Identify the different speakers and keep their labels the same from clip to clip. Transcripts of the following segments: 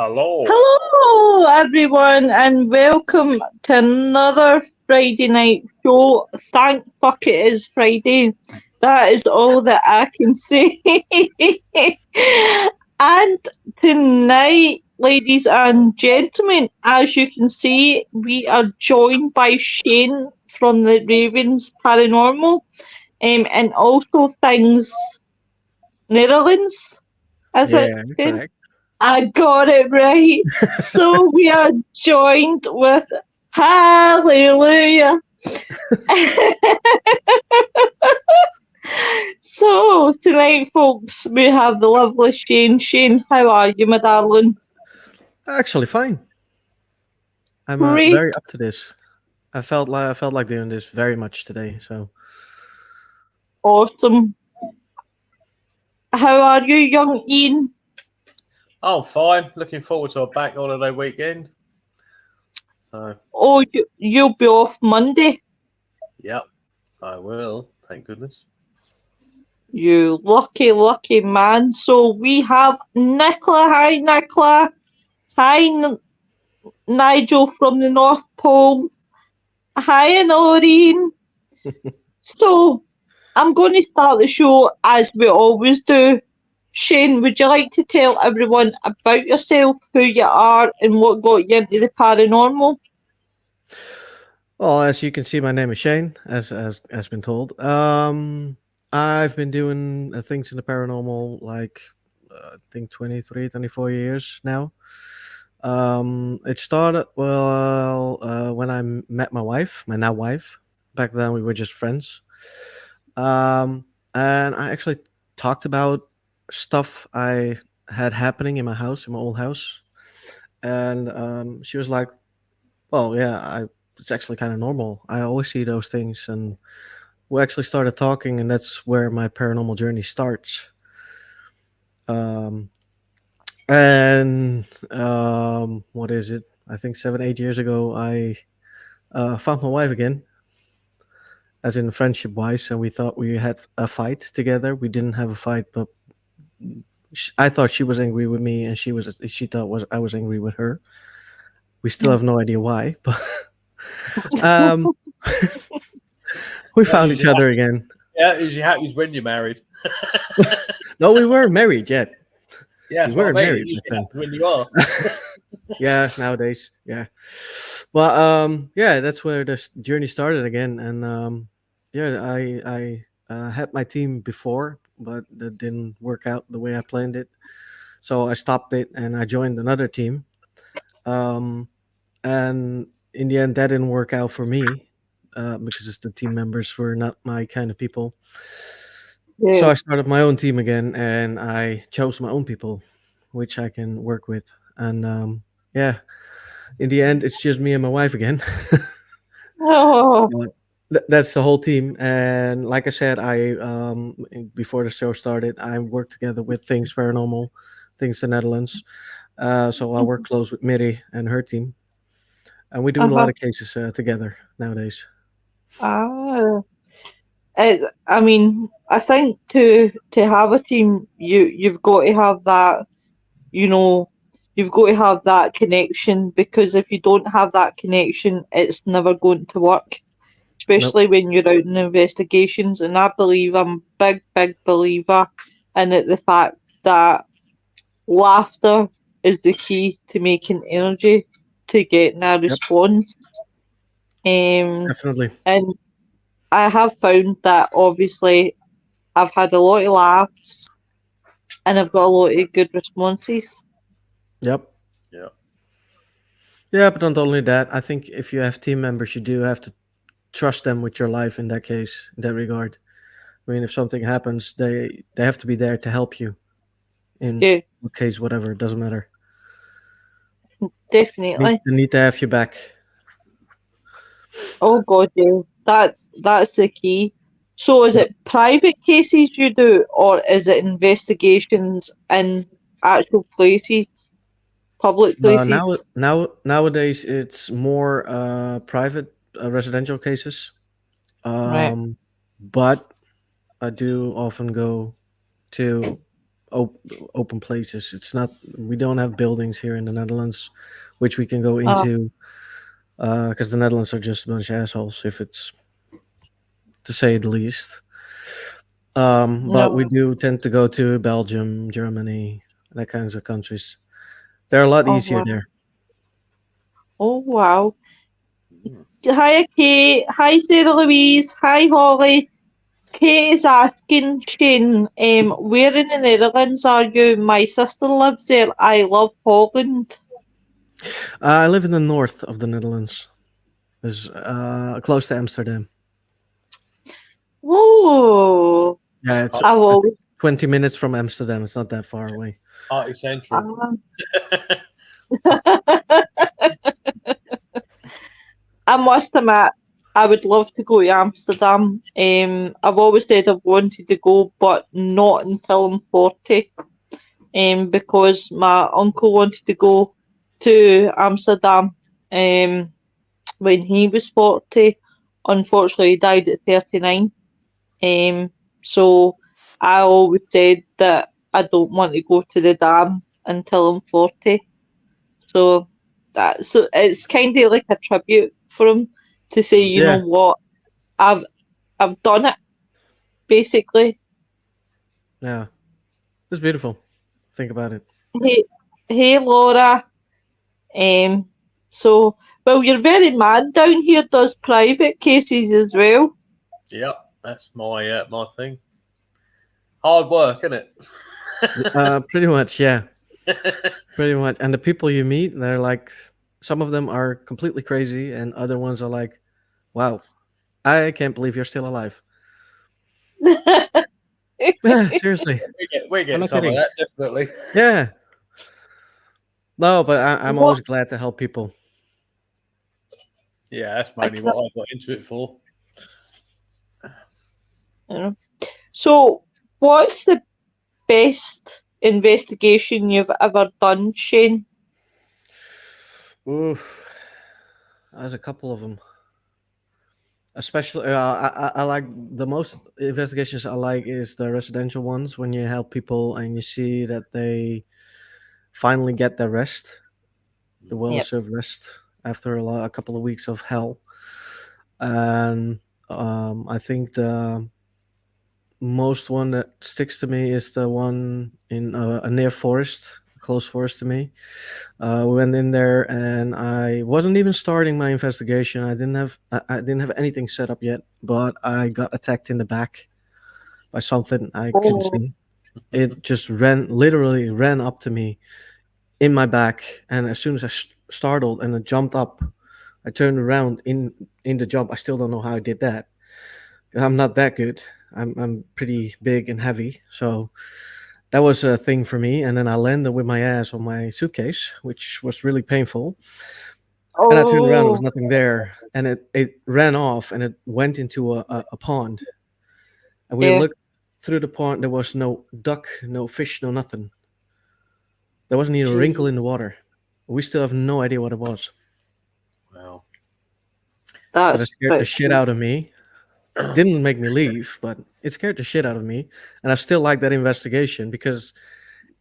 Speaker 1: Hello.
Speaker 2: Hello, everyone, and welcome to another Friday night show. Thank fuck it is Friday. That is all that I can say. And tonight, ladies and gentlemen, as you can see, we are joined by Shane from the Ravens Paranormal, and also things Netherlands. Is it,
Speaker 3: Yeah,
Speaker 2: Shane?
Speaker 3: correct.
Speaker 2: I got it right. So we are joined with Hallelujah. So tonight, folks, we have the lovely Shane. Shane, how are you, my darling?
Speaker 3: Actually, fine. I'm
Speaker 2: Great,
Speaker 3: very up to this. I felt like doing this very much today. So
Speaker 2: awesome. How are you, young Ian?
Speaker 1: I'm fine. Looking forward to a bank holiday weekend. So,
Speaker 2: Oh, you'll be off Monday.
Speaker 1: yep, I will. Thank goodness.
Speaker 2: You lucky, lucky man. So we have Nicola. Hi, Nicola. Hi, Nigel from the North Pole. Hi, Noreen. So, I'm going to start the show as we always do. Shane, would you like to tell everyone about yourself, who you are, and what got you into the paranormal?
Speaker 3: well, as you can see, my name is Shane, as been told. I've been doing things in the paranormal like I think 23, 24 years now. It started when I met my wife, my now wife. Back then, we were just friends. Um, and I actually talked about stuff I had happening in my house, in my old house. And she was like, "Well, yeah, it's actually kind of normal. I always see those things." And we actually started talking, and that's where my paranormal journey starts. Um, and what is it? I think 7, 8 years ago, I found my wife again, as in friendship wise, and we thought we had a fight together. We didn't have a fight, but I thought she was angry with me, and she thought was I was angry with her. We still have no idea why, but um, we
Speaker 1: That
Speaker 3: found each
Speaker 1: usually
Speaker 3: other
Speaker 1: happens.
Speaker 3: again.
Speaker 1: Yeah, it usually happens when you're married.
Speaker 3: No, we weren't married yet.
Speaker 1: Yeah,
Speaker 3: We
Speaker 1: that's what
Speaker 3: weren't
Speaker 1: I mean. It
Speaker 3: married back
Speaker 1: usually
Speaker 3: then.
Speaker 1: happens when you are.
Speaker 3: Yeah, nowadays, yeah. Well, yeah, that's where this journey started again, and yeah, I had my team before, but that didn't work out the way I planned it. So I stopped it and I joined another team. Um, and in the end, that didn't work out for me because the team members were not my kind of people. So
Speaker 2: Yeah.
Speaker 3: I started my own team again, and I chose my own people, which I can work with. And yeah, in the end, it's just me and my wife again.
Speaker 2: Oh,
Speaker 3: But that's the whole team. And like I said, before the show started, I work together with Things Paranormal, Things the Netherlands. So I work close with Miri and her team, and we're doing a
Speaker 2: uh-huh.
Speaker 3: lot of cases together nowadays.
Speaker 2: Ah. I mean, I think to have a team, you've got to have that, you know, you've got to have that connection because if you don't have that connection, it's never going to work,
Speaker 3: Nope.
Speaker 2: especially when you're out in investigations. And I believe I'm a big, big believer in it, the fact that laughter is the key to making energy to getting a
Speaker 3: Yep.
Speaker 2: response. Um,
Speaker 3: Definitely.
Speaker 2: and I have found that obviously I've had a lot of laughs and I've got a lot of good responses.
Speaker 3: Yep.
Speaker 1: Yeah.
Speaker 3: Yeah, but not only that, I think if you have team members, you do have to trust them with your life in that case, in that regard. I mean, if something happens, they have to be there to help you in
Speaker 2: Yeah,
Speaker 3: what case, whatever. It doesn't matter.
Speaker 2: definitely.
Speaker 3: They need to have you back.
Speaker 2: Oh God, yeah. That's the key. So is
Speaker 3: Yep.
Speaker 2: it private cases you do or is it investigations in actual places, public places?
Speaker 3: Nowadays, it's more private residential cases.
Speaker 2: Right.
Speaker 3: Um, but I do often go to open places. It's not. We don't have buildings here in the Netherlands, which we can go
Speaker 2: Uh,
Speaker 3: into, because the Netherlands are just a bunch of assholes, if it's to say the least. But we
Speaker 2: no.
Speaker 3: do tend to go to Belgium, Germany, that kinds of countries. They're a lot
Speaker 2: Oh
Speaker 3: easier
Speaker 2: wow.
Speaker 3: there.
Speaker 2: Oh wow.
Speaker 1: Mm.
Speaker 2: Hi Kate. Hi Sarah Louise. Hi Holly. Kate is asking Shane, where in the Netherlands are you? My sister lives there. I love Holland.
Speaker 3: I live in the north of the Netherlands, is close to Amsterdam.
Speaker 2: Oh,
Speaker 3: Yeah, it's
Speaker 2: I've always
Speaker 3: 20 minutes from Amsterdam. It's not that far away.
Speaker 1: Party Central.
Speaker 2: I must admit, I would love to go to Amsterdam. I've always said I've wanted to go, but not until I'm 40. Because my uncle wanted to go to Amsterdam when he was 40. Unfortunately, he died at 39. So I always said that I don't want to go to the dam until I'm 40. So it's kind of like a tribute for him to say, you know
Speaker 3: Yeah,
Speaker 2: what, I've I've done it basically.
Speaker 3: yeah, it's beautiful. Think about it.
Speaker 2: Hey, hey Laura. Um, so well, your very man down here does private cases as well.
Speaker 1: Yep, that's my thing. Hard work, isn't it?
Speaker 3: Pretty much, yeah, pretty much. And the people you meet, they're like, some of them are completely crazy, and other ones are like, "Wow, I can't believe you're still alive." Yeah, seriously,
Speaker 1: we
Speaker 3: I'm
Speaker 1: get
Speaker 3: not
Speaker 1: some of
Speaker 3: kidding.
Speaker 1: that, definitely.
Speaker 3: Yeah, no, but I'm
Speaker 2: What?
Speaker 3: always glad to help people.
Speaker 1: Yeah, that's
Speaker 2: I
Speaker 1: mainly
Speaker 2: can,
Speaker 1: what I got into it for.
Speaker 2: you know. So, what's the best investigation you've ever done, Shane?
Speaker 3: Oof, there's a couple of them. Especially, I like the most investigations I like is the residential ones when you help people and you see that they finally get their rest, the
Speaker 2: Yep.
Speaker 3: well-deserved rest after a couple of weeks of hell. And I think the most one that sticks to me is the one in a near forest, close forest to me. We went in there, and I wasn't even starting my investigation. I didn't have anything set up yet, but I got attacked in the back by something I couldn't
Speaker 2: Oh,
Speaker 3: see. It just literally ran up to me in my back, and as soon as I startled and I jumped up, I turned around in the jump. I still don't know how I did that. I'm not that good. I'm pretty big and heavy, so that was a thing for me. And then I landed with my ass on my suitcase, which was really painful. And I turned around, there was
Speaker 2: oh,
Speaker 3: nothing there, and it ran off and it went into a pond. And we
Speaker 2: yeah.
Speaker 3: looked through the pond. There was no duck, no fish, no nothing. There wasn't even a wrinkle
Speaker 2: Gee,
Speaker 3: in the water. We still have no idea what it was.
Speaker 1: Well,
Speaker 3: But it
Speaker 2: that's
Speaker 3: scared the
Speaker 2: pretty
Speaker 3: shit
Speaker 2: cool.
Speaker 3: out of me. Didn't make me leave, but it scared the shit out of me. And I still like that investigation because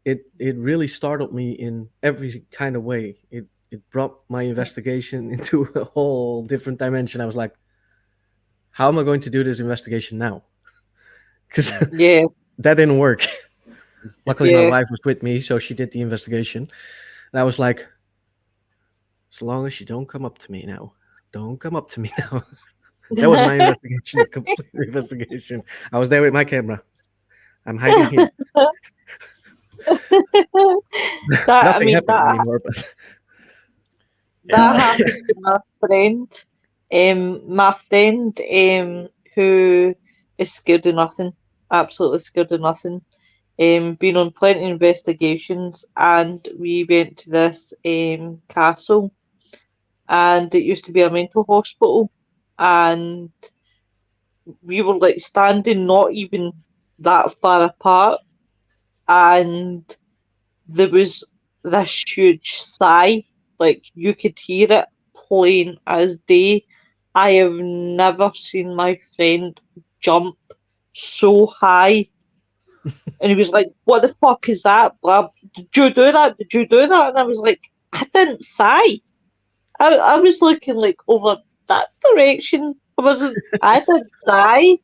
Speaker 3: it really startled me in every kind of way. It brought my investigation into a whole different dimension. I was like, how am I going to do this investigation now? Because
Speaker 2: Yeah,
Speaker 3: that didn't work. Luckily, my
Speaker 2: yeah.
Speaker 3: wife was with me, so she did the investigation. And I was like, as long as you don't come up to me now, don't come up to me now. That was my investigation, a complete investigation. I was there with my camera. I'm hiding here.
Speaker 2: That I
Speaker 3: Nothing
Speaker 2: mean
Speaker 3: happened
Speaker 2: that
Speaker 3: anymore, but
Speaker 1: yeah,
Speaker 2: that happened to my friend. My friend who is scared of nothing, absolutely scared of nothing. Been on plenty of investigations, and we went to this castle, and it used to be a mental hospital, and we were like standing not even that far apart, and there was this huge sigh, like you could hear it plain as day. I have never seen my friend jump so high And he was like, "What the fuck is that? Blah, did you do that? Did you do that?" And I was like, "I didn't say. I was looking like over that direction. I didn't say."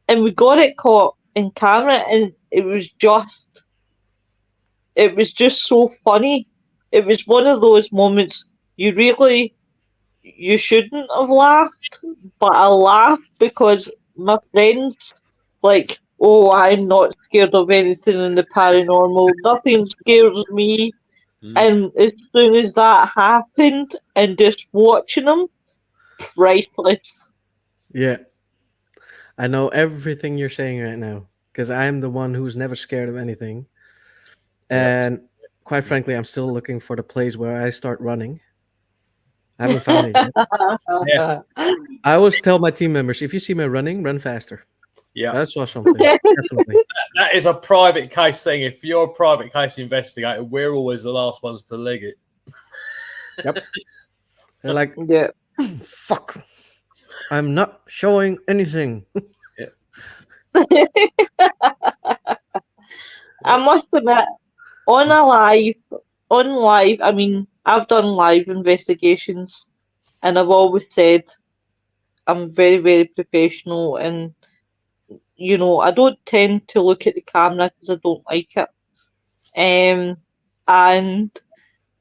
Speaker 2: And we got it caught in camera, and it was just so funny. It was one of those moments you shouldn't have laughed, but I laughed because my friends, like, "Oh, I'm not scared of anything in the paranormal. Nothing scares me." And as soon as that happened, and just watching them, priceless.
Speaker 3: Yeah. I know everything you're saying right now because I'm the one who's never scared of anything. And quite frankly, I'm still looking for the place where I start running. I haven't found it yet.
Speaker 1: Yeah.
Speaker 3: I always tell my team members, if you see me running, run faster.
Speaker 1: Yeah.
Speaker 3: I saw something. Definitely.
Speaker 1: That is a private case thing. If you're a private case investigator, we're always the last ones to leg it.
Speaker 3: Yep. They're like,
Speaker 2: Yeah.
Speaker 3: fuck. I'm not showing anything.
Speaker 2: I must admit, on live, I mean, I've done live investigations, and I've always said I'm very, very professional, and I don't tend to look at the camera because I don't like it. And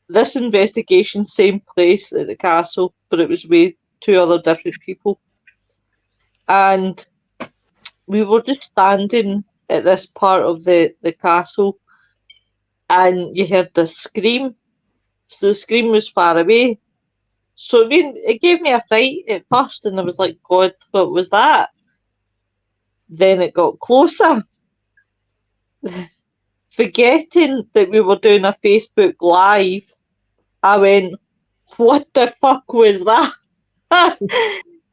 Speaker 2: this investigation, same place at the castle, but it was with two other different people, and we were just standing at this part of the castle, and you heard the scream. So the scream was far away. So I mean, it gave me a fright at first, and I was like, "God, what was that?" Then it got closer. Forgetting that we were doing a Facebook Live, I went, "What the fuck was that?"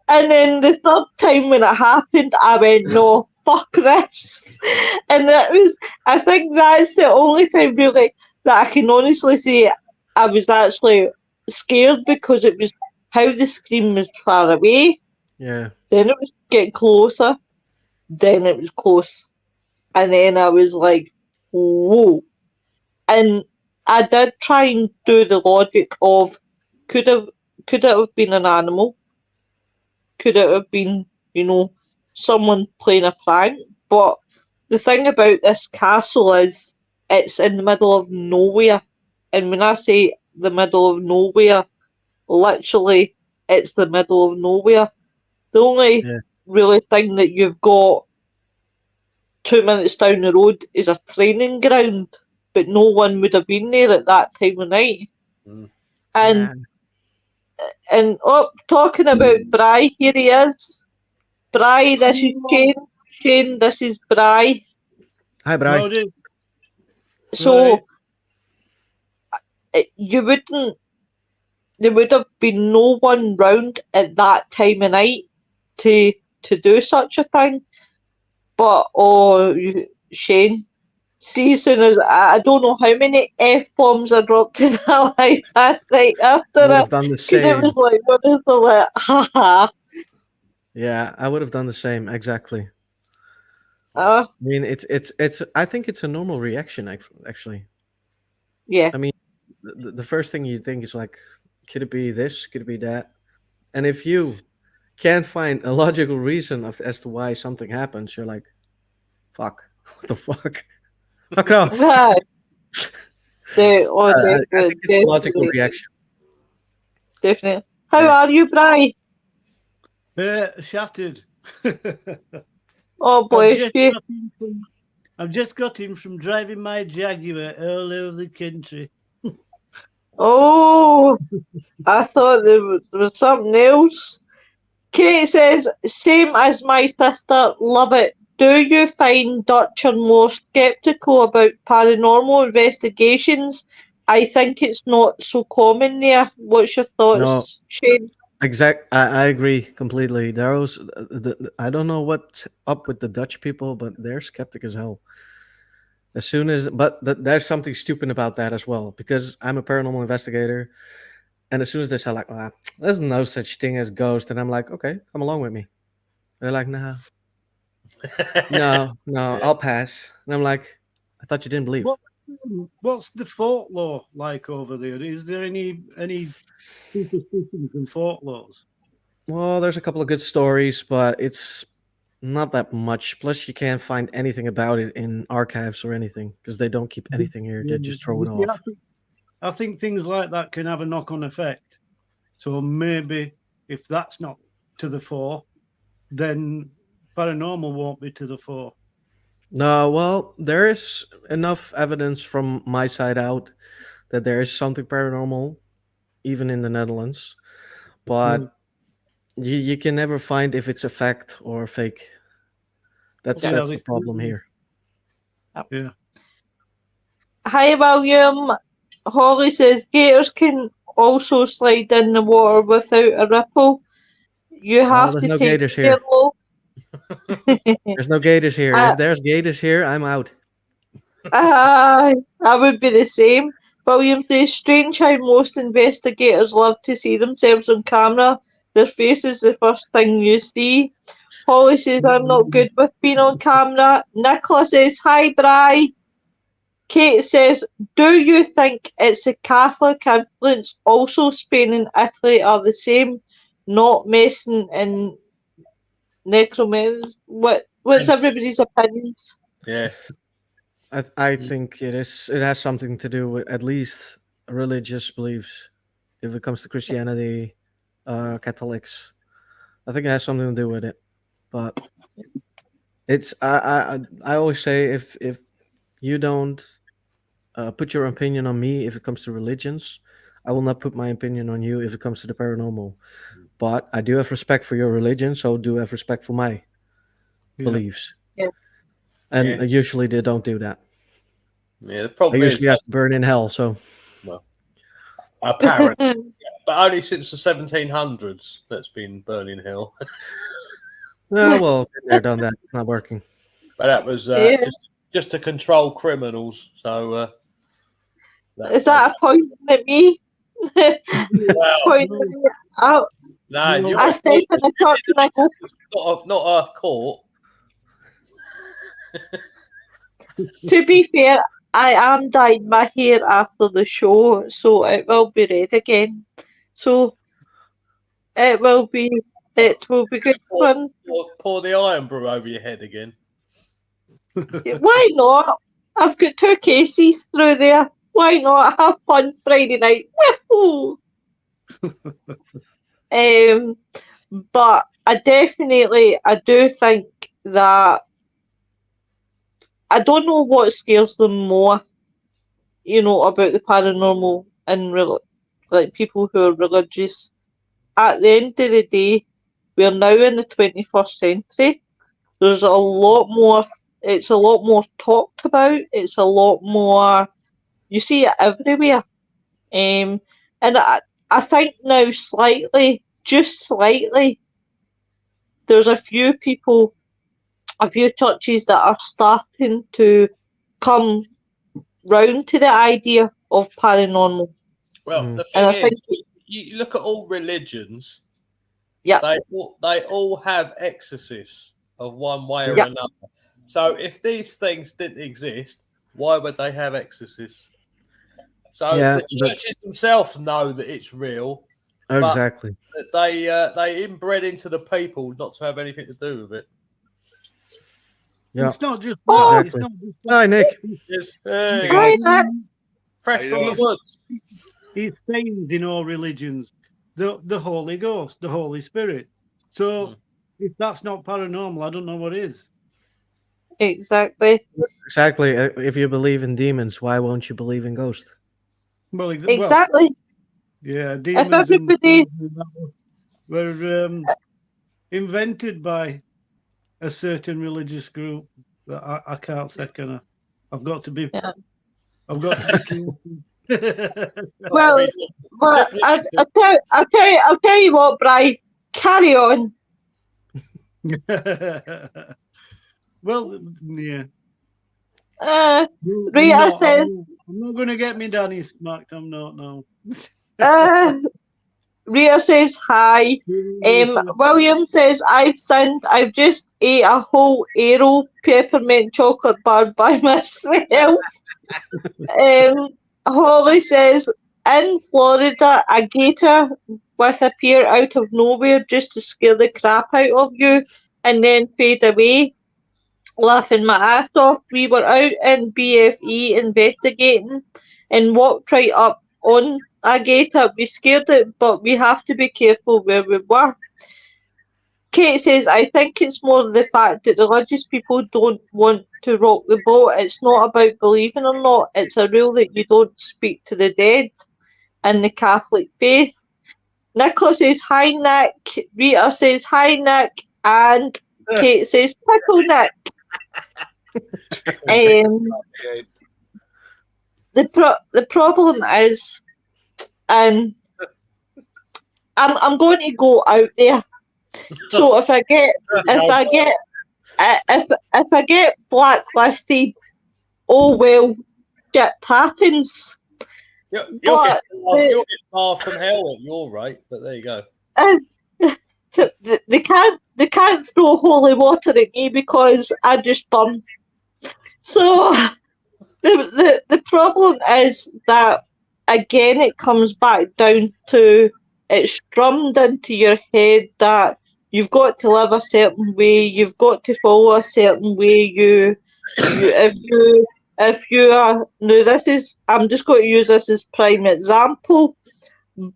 Speaker 2: And then the third time when it happened, I went, "No, fuck this." And I think that's the only time really that I can honestly say I was actually scared, because it was how the scream was far away.
Speaker 3: Yeah.
Speaker 2: Then it was getting closer. Then it was close. And then I was like, whoa. And I did try and do the logic of could it have been an animal? Could it have been, someone playing a prank? But the thing about this castle is it's in the middle of nowhere. And when I say the middle of nowhere, literally it's the middle of nowhere. The only
Speaker 3: Yeah.
Speaker 2: really thing that you've got 2 minutes down the road is a training ground, but no one would have been there at that time of night. And talking about Bry, here he is. Bry, this is Shane. Shane, this is Bry.
Speaker 3: Hi, Bri.
Speaker 4: Howdy.
Speaker 2: So you wouldn't. There would have been no one round at that time of night to do such a thing. But Shane, see, as soon as I don't know how many F-bombs I dropped in that life that night after
Speaker 3: I would
Speaker 2: it,
Speaker 3: have done the
Speaker 2: because it
Speaker 3: same.
Speaker 2: was like one of the like, haha.
Speaker 3: Yeah, I would have done the same. Exactly.
Speaker 2: Uh,
Speaker 3: I mean, it's. I think it's a normal reaction, actually.
Speaker 2: yeah.
Speaker 3: I mean, the first thing you think is like, could it be this? Could it be that? And if you can't find a logical reason as to why something happens, you're like, fuck, what the fuck? Fuck off.
Speaker 2: I
Speaker 3: I think it's a logical
Speaker 2: definitely,
Speaker 3: reaction.
Speaker 2: definitely. How
Speaker 3: Yeah.
Speaker 2: are you, Bry?
Speaker 4: Shattered.
Speaker 2: Oh, bless you.
Speaker 4: I've just got him from driving my Jaguar all over the country.
Speaker 2: Oh, I thought there was something else. Kate says, same as my sister, love it. Do you find Dutch are more sceptical about paranormal investigations? I think it's not so common there. What's your thoughts, Shane?
Speaker 3: I agree completely. There's, I don't know what's up with the Dutch people, but they're skeptic as hell. As soon as, but there's something stupid about that as well, because I'm a paranormal investigator, and as soon as they say like, there's no such thing as ghost, and I'm like, okay, come along with me. They're like, nah. No,
Speaker 1: Yeah.
Speaker 3: I'll pass. And I'm like, I thought you didn't believe.
Speaker 4: What, what's the folklore like over there? Is there any superstitions and folklores?
Speaker 3: Well, there's a couple of good stories, but it's not that much. Plus, you can't find anything about it in archives or anything because they don't keep anything here. They just throw it
Speaker 4: Yeah,
Speaker 3: off.
Speaker 4: I think things like that can have a knock-on effect. So maybe if that's not to the fore, then paranormal won't be to the fore.
Speaker 3: No, well, there is enough evidence from my side out that there is something paranormal, even in the Netherlands. But you can never find if it's a fact or a fake. That's
Speaker 2: Yeah.
Speaker 3: that's the problem here.
Speaker 4: Yeah.
Speaker 2: Hi, William. Holly says gators can also slide in the water without a ripple. You have
Speaker 3: there's
Speaker 2: to
Speaker 3: no
Speaker 2: take
Speaker 3: gators
Speaker 2: care,
Speaker 3: here.
Speaker 2: though.
Speaker 3: There's no gators here.
Speaker 2: Uh,
Speaker 3: If there's gators here, I'm out.
Speaker 2: I would be the same. William says, strange how most investigators love to see themselves on camera. Their face is the first thing you see. Holly says, I'm not good with being on camera. Nicola says, hi, Bri. Kate says, do you think it's the Catholic influence? Also, Spain and Italy are the same, not messing in necromancy. What's everybody's opinions?
Speaker 1: Yeah.
Speaker 3: I think it is. It has something to do with at least religious beliefs. If it comes to Christianity, Catholics, I think it has something to do with it. But it's I always say if you don't put your opinion on me if it comes to religions, I will not put my opinion on you if it comes to the paranormal. But I do have respect for your religion, so do have respect for my beliefs.
Speaker 2: Yeah.
Speaker 3: And
Speaker 1: Yeah.
Speaker 3: Usually they don't do that.
Speaker 1: Yeah, the
Speaker 3: I
Speaker 1: problem is
Speaker 3: usually have to burn in hell. So
Speaker 1: apparently, but only since the 1700s that's been burning hell.
Speaker 3: well, been there, done that. Not working.
Speaker 1: But that was
Speaker 2: Yeah.
Speaker 1: just to control criminals. So
Speaker 2: Is that a point at me?
Speaker 1: well,
Speaker 2: Point at me out.
Speaker 1: no, you're
Speaker 2: I step in the church and I go,
Speaker 1: not a court.
Speaker 2: to be fair, I am dyeing my hair after the show, so it will be red again. So it will be good fun.
Speaker 1: Pour the iron brew over your head again.
Speaker 2: Why not? I've got 2 cases through there. Why not have fun Friday night? Woohoo! But I do think that I don't know what scares them more, about the paranormal and like people who are religious. At the end of the day, we're now in the 21st century. There's a lot more. It's a lot more talked about. It's a lot more. You see it everywhere. And I think now just slightly, there's a few churches that are starting to come round to the idea of paranormal.
Speaker 1: Well, the
Speaker 2: And I
Speaker 1: thing
Speaker 2: think,
Speaker 1: is, you look at all religions.
Speaker 2: yeah,
Speaker 1: They all have exorcists of one way or
Speaker 2: Yeah.
Speaker 1: another. So if these things didn't exist, why would they have exorcists? So
Speaker 3: Yeah,
Speaker 1: the churches themselves know that it's real.
Speaker 3: exactly.
Speaker 1: But they inbred into the people not to have anything to do with it.
Speaker 3: Yeah,
Speaker 4: It's not just
Speaker 3: exactly.
Speaker 4: It's not just
Speaker 3: Hi, Nick.
Speaker 1: Yes, hey,
Speaker 2: Hi, Nick.
Speaker 1: fresh from the woods.
Speaker 4: It's sayings in all religions. The Holy Ghost, the Holy Spirit. So if that's not paranormal, I don't know what is.
Speaker 2: Exactly.
Speaker 3: Exactly. If you believe in demons, why won't you believe in ghosts?
Speaker 4: Well,
Speaker 2: Exactly.
Speaker 4: yeah, demons
Speaker 2: everybody-
Speaker 4: were invented by a certain religious group that I can't second. I've got to be.
Speaker 2: Yeah.
Speaker 4: I've got to be careful.
Speaker 2: Well, but I'll tell you what, Brian. Carry on.
Speaker 4: Well, yeah.
Speaker 2: Rita says,
Speaker 4: I'm not going to get me Danny smacked. I'm not. No.
Speaker 2: Rita says hi. William says, I've sinned. I've just ate a whole Aero peppermint chocolate bar by myself. Holly says, in Florida, a gator with appear out of nowhere just to scare the crap out of you and then fade away. Laughing my ass off. We were out in BFE investigating and walked right up on a gator. We scared it, but we have to be careful where we were. Kate says, I think it's more the fact that religious people don't want to rock the boat. It's not about believing or not. It's a rule that you don't speak to the dead in the Catholic faith. Nicola says, hi, Nick. Rita says, hi, Nick. And Kate says, pickle Nick. The problem is, and I'm going to go out there. So if I get blacklisted, oh well, shit happens.
Speaker 1: You'll get far from hell at your rate, but there you go.
Speaker 2: They can't throw holy water at me because I just burn. So the problem is that again it comes back down to it's drummed into your head that you've got to live a certain way, you've got to follow a certain way. If you are I'm just going to use this as prime example,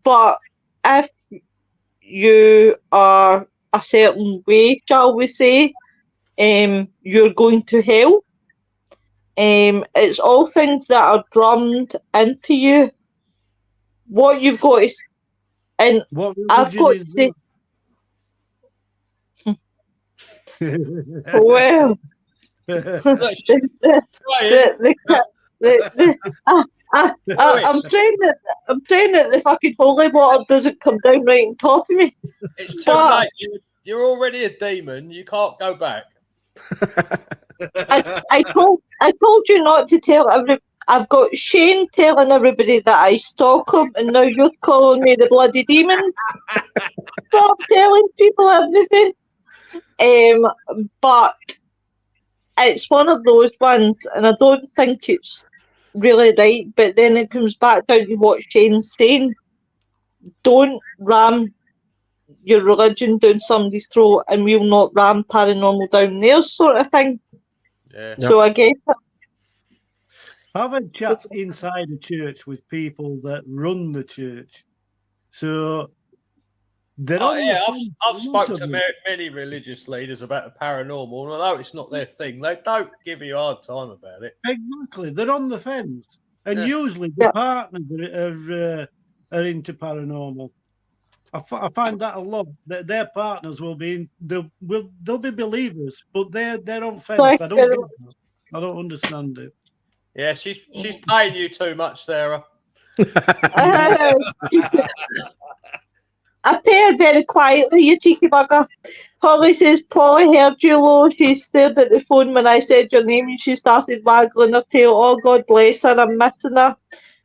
Speaker 2: but if you are a certain way, shall we say, you're going to hell. It's all things that are drummed into you. What you've got is, and I've got to say, well, I'm praying that the fucking holy water doesn't come down right on top of me.
Speaker 1: It's too late. You're already a demon. You can't go back.
Speaker 2: I told you not to tell everybody. I've got Shane telling everybody that I stalk him, and now you're calling me the bloody demon. Stop telling people everything. But it's one of those ones, and I don't think it's really right. But then it comes back down to what Shane's saying. Don't ram your religion down somebody's throat, and we'll not ram paranormal down theirs, sort of thing.
Speaker 1: Yeah.
Speaker 2: So I get it.
Speaker 4: I've had chats inside the church with people that run the church. So
Speaker 1: I've spoken to many religious leaders about the paranormal, and although it's not their thing, they don't give you a hard time about it.
Speaker 4: Exactly. They're on the fence. And usually the partners are into paranormal. I find that a lot. That their partners will be they'll be believers, but they're on fence. I don't understand it.
Speaker 1: Yeah, she's paying you too much, Sarah.
Speaker 2: I pay her very quietly, you cheeky bugger. Holly says, Polly heard you low. She stared at the phone when I said your name and she started waggling her tail. Oh, God bless her. I'm missing her.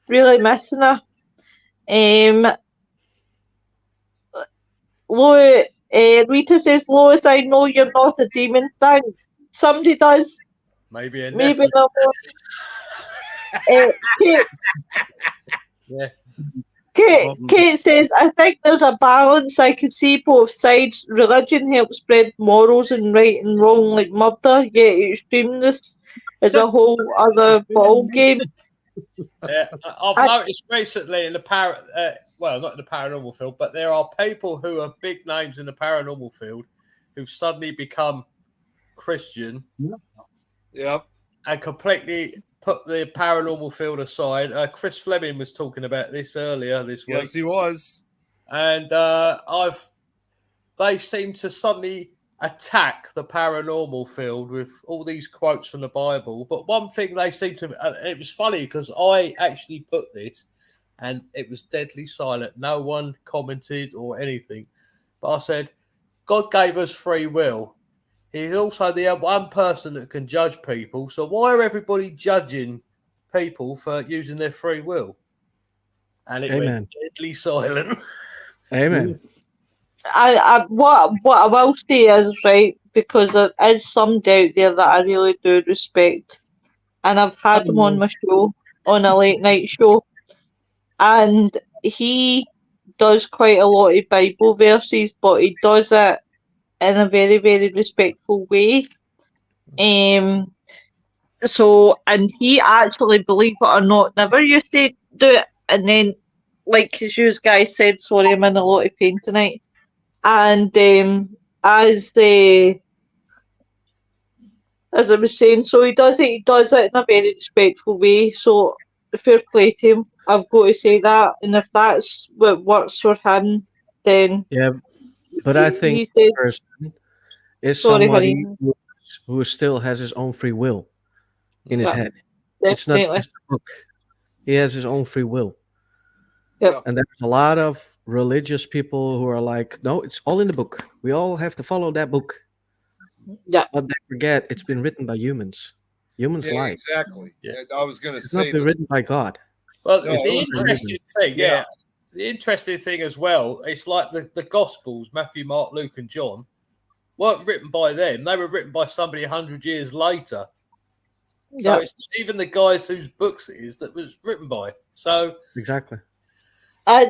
Speaker 2: Really missing her. Rita says, Lois, I know you're not a demon. Thanks. Somebody does.
Speaker 1: Maybe
Speaker 2: not. Kate says, I think there's a balance. I can see both sides. Religion helps spread morals and right and wrong like murder, yet extremeness is a whole other ball game.
Speaker 1: Yeah, I've noticed recently in the not in the paranormal field, but there are people who are big names in the paranormal field who've suddenly become Christian.
Speaker 5: Yep.
Speaker 1: And completely put the paranormal field aside. Chris Fleming was talking about this earlier this week.
Speaker 5: Yes, he was.
Speaker 1: And they seem to suddenly attack the paranormal field with all these quotes from the Bible. But one thing they seem to, it was funny because I actually put this and it was deadly silent. No one commented or anything. But I said, God gave us free will. He's also the one person that can judge people. So why are everybody judging people for using their free will? And it went deadly silent.
Speaker 3: Amen.
Speaker 2: What I will say is, right, because there is somebody out there that I really do respect, and I've had him on my show, on a late night show, and he does quite a lot of Bible verses, but he does it in a very, very respectful way. So, and he actually, believe it or not, never used to do it, and then, like you guys said, sorry, I'm in a lot of pain tonight. And as I was saying, so he does it in a very respectful way. So fair play to him. I've got to say that. And if that's what works for him, then
Speaker 3: Yeah, but I think
Speaker 2: he
Speaker 3: the
Speaker 2: said,
Speaker 3: person is
Speaker 2: sorry, honey.
Speaker 3: somebody who still has his own free will in his
Speaker 2: Yeah,
Speaker 3: head. It's not
Speaker 2: definitely.
Speaker 3: just a book. He has his own free will.
Speaker 2: Yep.
Speaker 3: And there's a lot of religious people who are like, no, it's all in the book. We all have to follow that book.
Speaker 2: Yeah.
Speaker 3: But they forget it's been written by humans. Humans
Speaker 5: Yeah,
Speaker 3: lie.
Speaker 5: exactly.
Speaker 1: Yeah.
Speaker 5: I was going to
Speaker 3: It's not
Speaker 5: say
Speaker 3: been
Speaker 5: that.
Speaker 3: written by God.
Speaker 1: Well,
Speaker 5: No,
Speaker 1: the
Speaker 5: those are
Speaker 1: interesting thing,
Speaker 5: Yeah.
Speaker 1: the interesting thing as well, it's like the Gospels, Matthew, Mark, Luke, and John, weren't written by them. They were written by somebody 100 years later. So
Speaker 2: Yeah.
Speaker 1: it's not even the guys whose books it is that was written by. So
Speaker 3: Exactly.
Speaker 2: I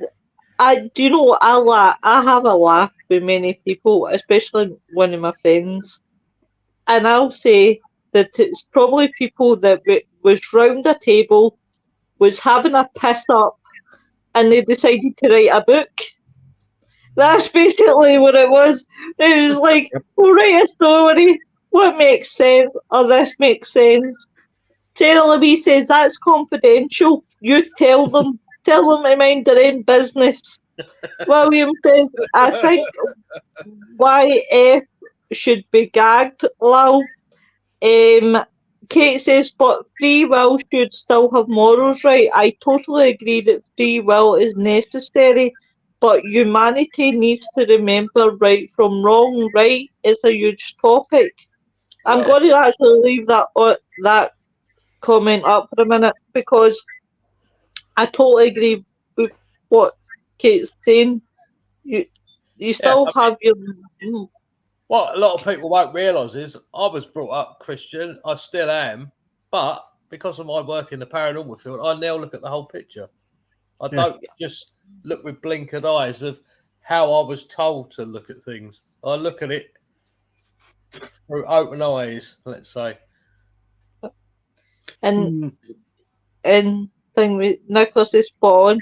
Speaker 2: do you know what I have a laugh with many people, especially one of my friends, and I'll say that it's probably people that was round a table, was having a piss up, and they decided to write a book. That's basically what it was. It was like, we'll write a story. What makes sense? Or this makes sense. Sarah Louise says that's confidential. You tell them. Tell them to mind their own business. William says, I think YF should be gagged, lol. Kate says, but free will should still have morals, right? I totally agree that free will is necessary, but humanity needs to remember right from wrong, right? It's a huge topic. I'm
Speaker 1: Yeah.
Speaker 2: going to actually leave that comment up for a minute because I totally agree with what Kate's saying. You still have your
Speaker 1: what a lot of people won't realise is I was brought up Christian, I still am, but because of my work in the paranormal field, I now look at the whole picture. I don't just look with blinkered eyes of how I was told to look at things. I look at it through open eyes, let's say.
Speaker 2: and thing with Nicholas is spot on.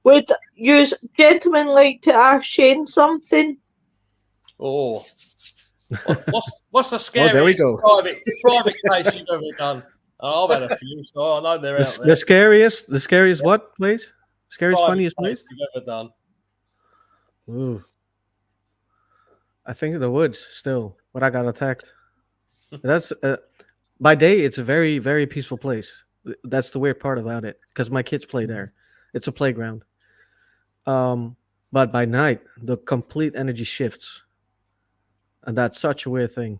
Speaker 2: Would you gentlemen like to ask Shane something?
Speaker 1: Oh, what's the
Speaker 3: Oh,
Speaker 1: scariest
Speaker 3: there we go.
Speaker 1: private case you've ever done? Oh, I've had a few, so I know they're out there.
Speaker 3: The scariest what place? Scariest,
Speaker 1: Private
Speaker 3: funniest
Speaker 1: case
Speaker 3: place?
Speaker 1: you've ever done.
Speaker 3: Ooh. I think in the woods still, when I got attacked. That's by day, it's a very, very peaceful place. That's the weird part about it, because my kids play there. It's a playground. But by night, the complete energy shifts, and that's such a weird thing.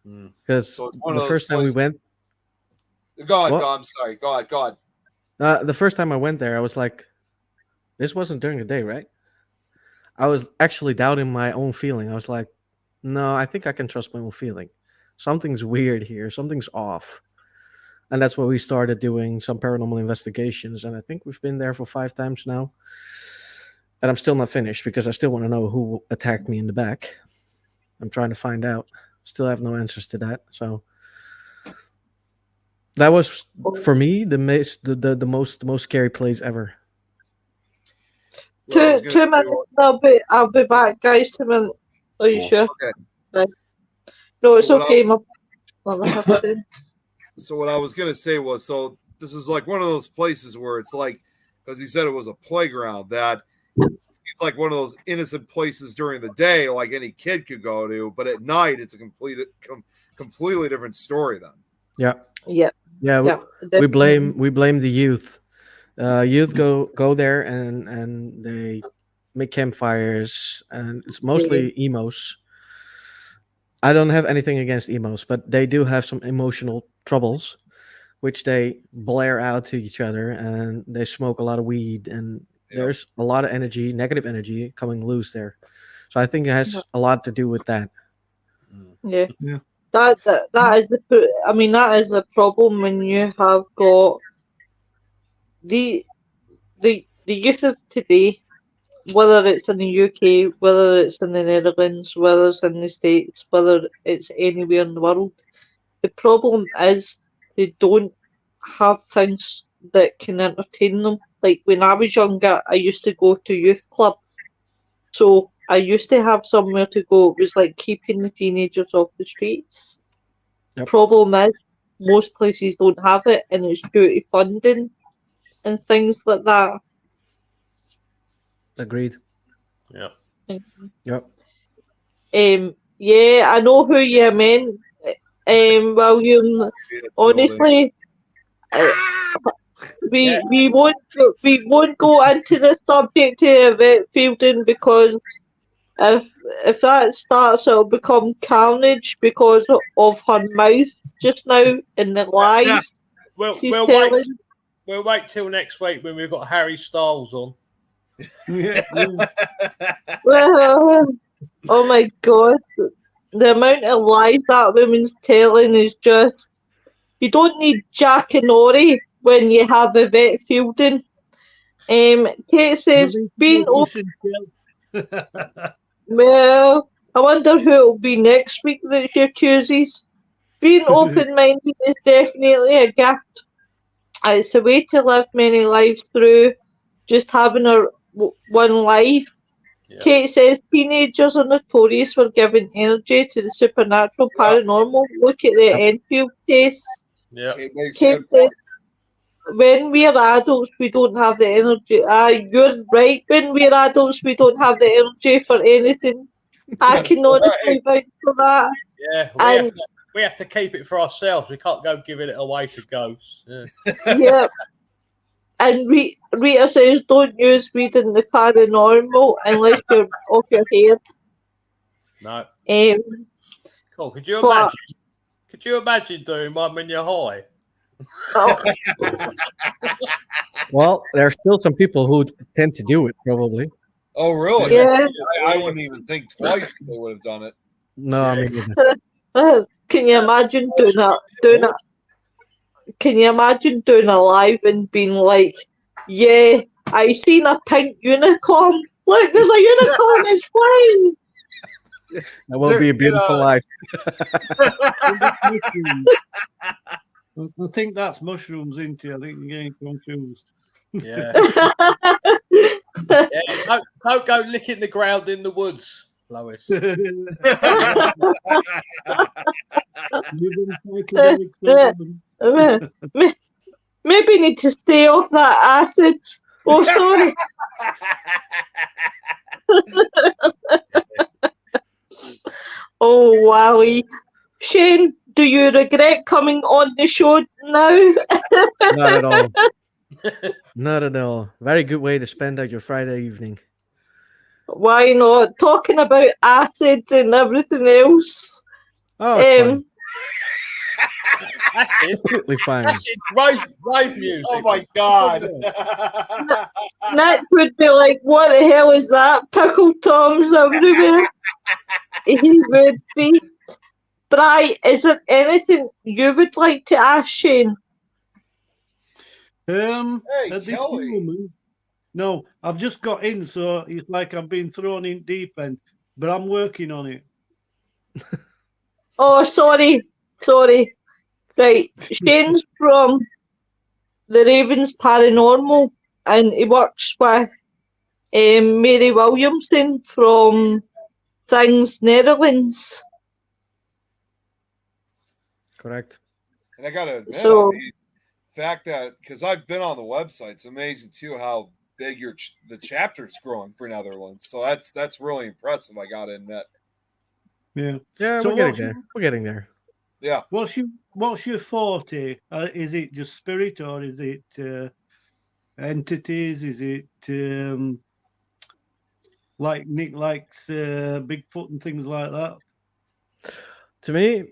Speaker 3: Because
Speaker 5: So it's one of
Speaker 3: the
Speaker 5: those
Speaker 3: first time we
Speaker 5: places-
Speaker 3: went,
Speaker 5: Go on,
Speaker 3: What?
Speaker 5: go on, I'm sorry. Go on.
Speaker 3: the first time I went there, I was like, this wasn't during the day, right? I was actually doubting my own feeling. I was like, no, I think I can trust my own feeling. Something's weird here. Something's off. And that's where we started doing some paranormal investigations. And I think we've been there for 5 times now. And I'm still not finished because I still want to know who attacked me in the back. I'm trying to find out. Still have no answers to that. So that was for me the most scary place ever.
Speaker 5: Well, I was
Speaker 2: 2
Speaker 5: gonna say,
Speaker 2: minutes. I'll be back, guys. 2 minutes. Are you sure?
Speaker 5: Okay.
Speaker 2: Right. No, it's
Speaker 5: So what
Speaker 2: okay. What I have to do.
Speaker 5: So what I was gonna say was, so this is like one of those places where it's like, because he said it was a playground, that it's like one of those innocent places during the day, like any kid could go to, but at night it's a completely different story. Then,
Speaker 3: Yeah.
Speaker 2: Yeah.
Speaker 3: We blame the youth. Youth go there and they make campfires, and it's mostly emos. I don't have anything against emos, but they do have some emotional troubles, which they blare out to each other, and they smoke a lot of weed, and there's a lot of energy, negative energy coming loose there. So I think it has a lot to do with that.
Speaker 2: Yeah.
Speaker 4: Yeah.
Speaker 2: That is that is the problem when you have got the youth of today, whether it's in the UK, whether it's in the Netherlands, whether it's in the States, whether it's anywhere in the world. The problem is they don't have things that can entertain them. Like when I was younger, I used to go to youth club. So I used to have somewhere to go. It was like keeping the teenagers off the streets.
Speaker 3: Yep.
Speaker 2: Problem is, most places don't have it, and it's due to funding and things like that.
Speaker 3: Agreed.
Speaker 1: Yeah.
Speaker 3: Yep.
Speaker 2: Yeah, I know who you meant, William. Honestly, we won't go into the subject of vet fielding because if that starts, it'll become carnage because of her mouth just now and the lies she's telling.
Speaker 1: We'll wait till next week when we've got Harry Styles on.
Speaker 2: Well, oh my God, the amount of lies that woman's telling is just. You don't need Jack and Ori when you have a vet fielding. Kate says, being open. Well, I wonder who it'll be next week that she accuses. Being open-minded is definitely a gift. It's a way to live many lives through just having one life.
Speaker 1: Yeah.
Speaker 2: Kate says teenagers are notorious for giving energy to the supernatural, paranormal. Look at the Enfield case.
Speaker 1: Yeah.
Speaker 2: Kate says, when we're adults, we don't have the energy. You're right. When we're adults, we don't have the energy for anything. I can honestly vouch for that.
Speaker 1: Yeah, we have to keep it for ourselves. We can't go giving it away to ghosts.
Speaker 2: Yeah. And Rita says, don't use weed in the paranormal unless you're off your head.
Speaker 1: No.
Speaker 2: Cool.
Speaker 1: Could you imagine doing one when you're high?
Speaker 2: Oh.
Speaker 3: Well, there are still some people who tend to do it, probably.
Speaker 5: Oh, really?
Speaker 2: Yeah.
Speaker 5: I wouldn't even think twice if they would have done it.
Speaker 3: No, I mean neither.
Speaker 2: Can you imagine doing that? Can you imagine doing a live and being like, yeah, I seen a pink unicorn. Look, there's a unicorn, it's flying.
Speaker 3: That will be a beautiful life.
Speaker 4: I think that's mushrooms, isn't it? I think you're getting confused.
Speaker 1: Yeah. Don't go licking the ground in the woods, Lois.
Speaker 2: Maybe need to stay off that acid. Oh, sorry. Oh, wowie. Shane, do you regret coming on the show now?
Speaker 3: Not at all. Not at all. Very good way to spend out your Friday evening.
Speaker 2: Why not? Talking about acid and everything else.
Speaker 3: Oh, it's fine.
Speaker 1: Absolutely
Speaker 3: fine.
Speaker 1: Rave music.
Speaker 5: Oh my God.
Speaker 2: Nick would be like, what the hell is that? Pickle Toms everywhere. He would be. Bri, is there anything you would like to ask Shane?
Speaker 4: At this moment, no, I've just got in, so it's like I've been thrown in deep end, but I'm working on it.
Speaker 2: Oh, sorry. Right, Shane's from the Ravens Paranormal, and he works with Mary Williamson from Things Netherlands.
Speaker 3: Correct.
Speaker 5: And I gotta admit,
Speaker 2: So,
Speaker 5: the fact that because I've been on the website, it's amazing too how big the chapter's growing for Netherlands. So that's really impressive. I gotta admit.
Speaker 4: Yeah.
Speaker 3: So we're getting there. We're getting there.
Speaker 5: Yeah.
Speaker 4: What's your forte? Is it just spirit, or is it entities? Is it like Nick likes Bigfoot and things like that?
Speaker 3: To me,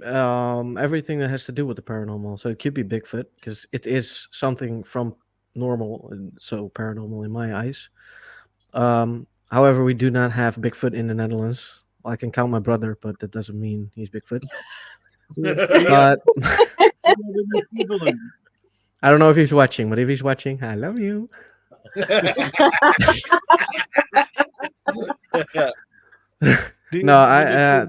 Speaker 3: everything that has to do with the paranormal. So it could be Bigfoot because it is something from normal, and so paranormal in my eyes. However, we do not have Bigfoot in the Netherlands. I can count my brother, but that doesn't mean he's Bigfoot. But I don't know if he's watching, but if he's watching, I love you. No,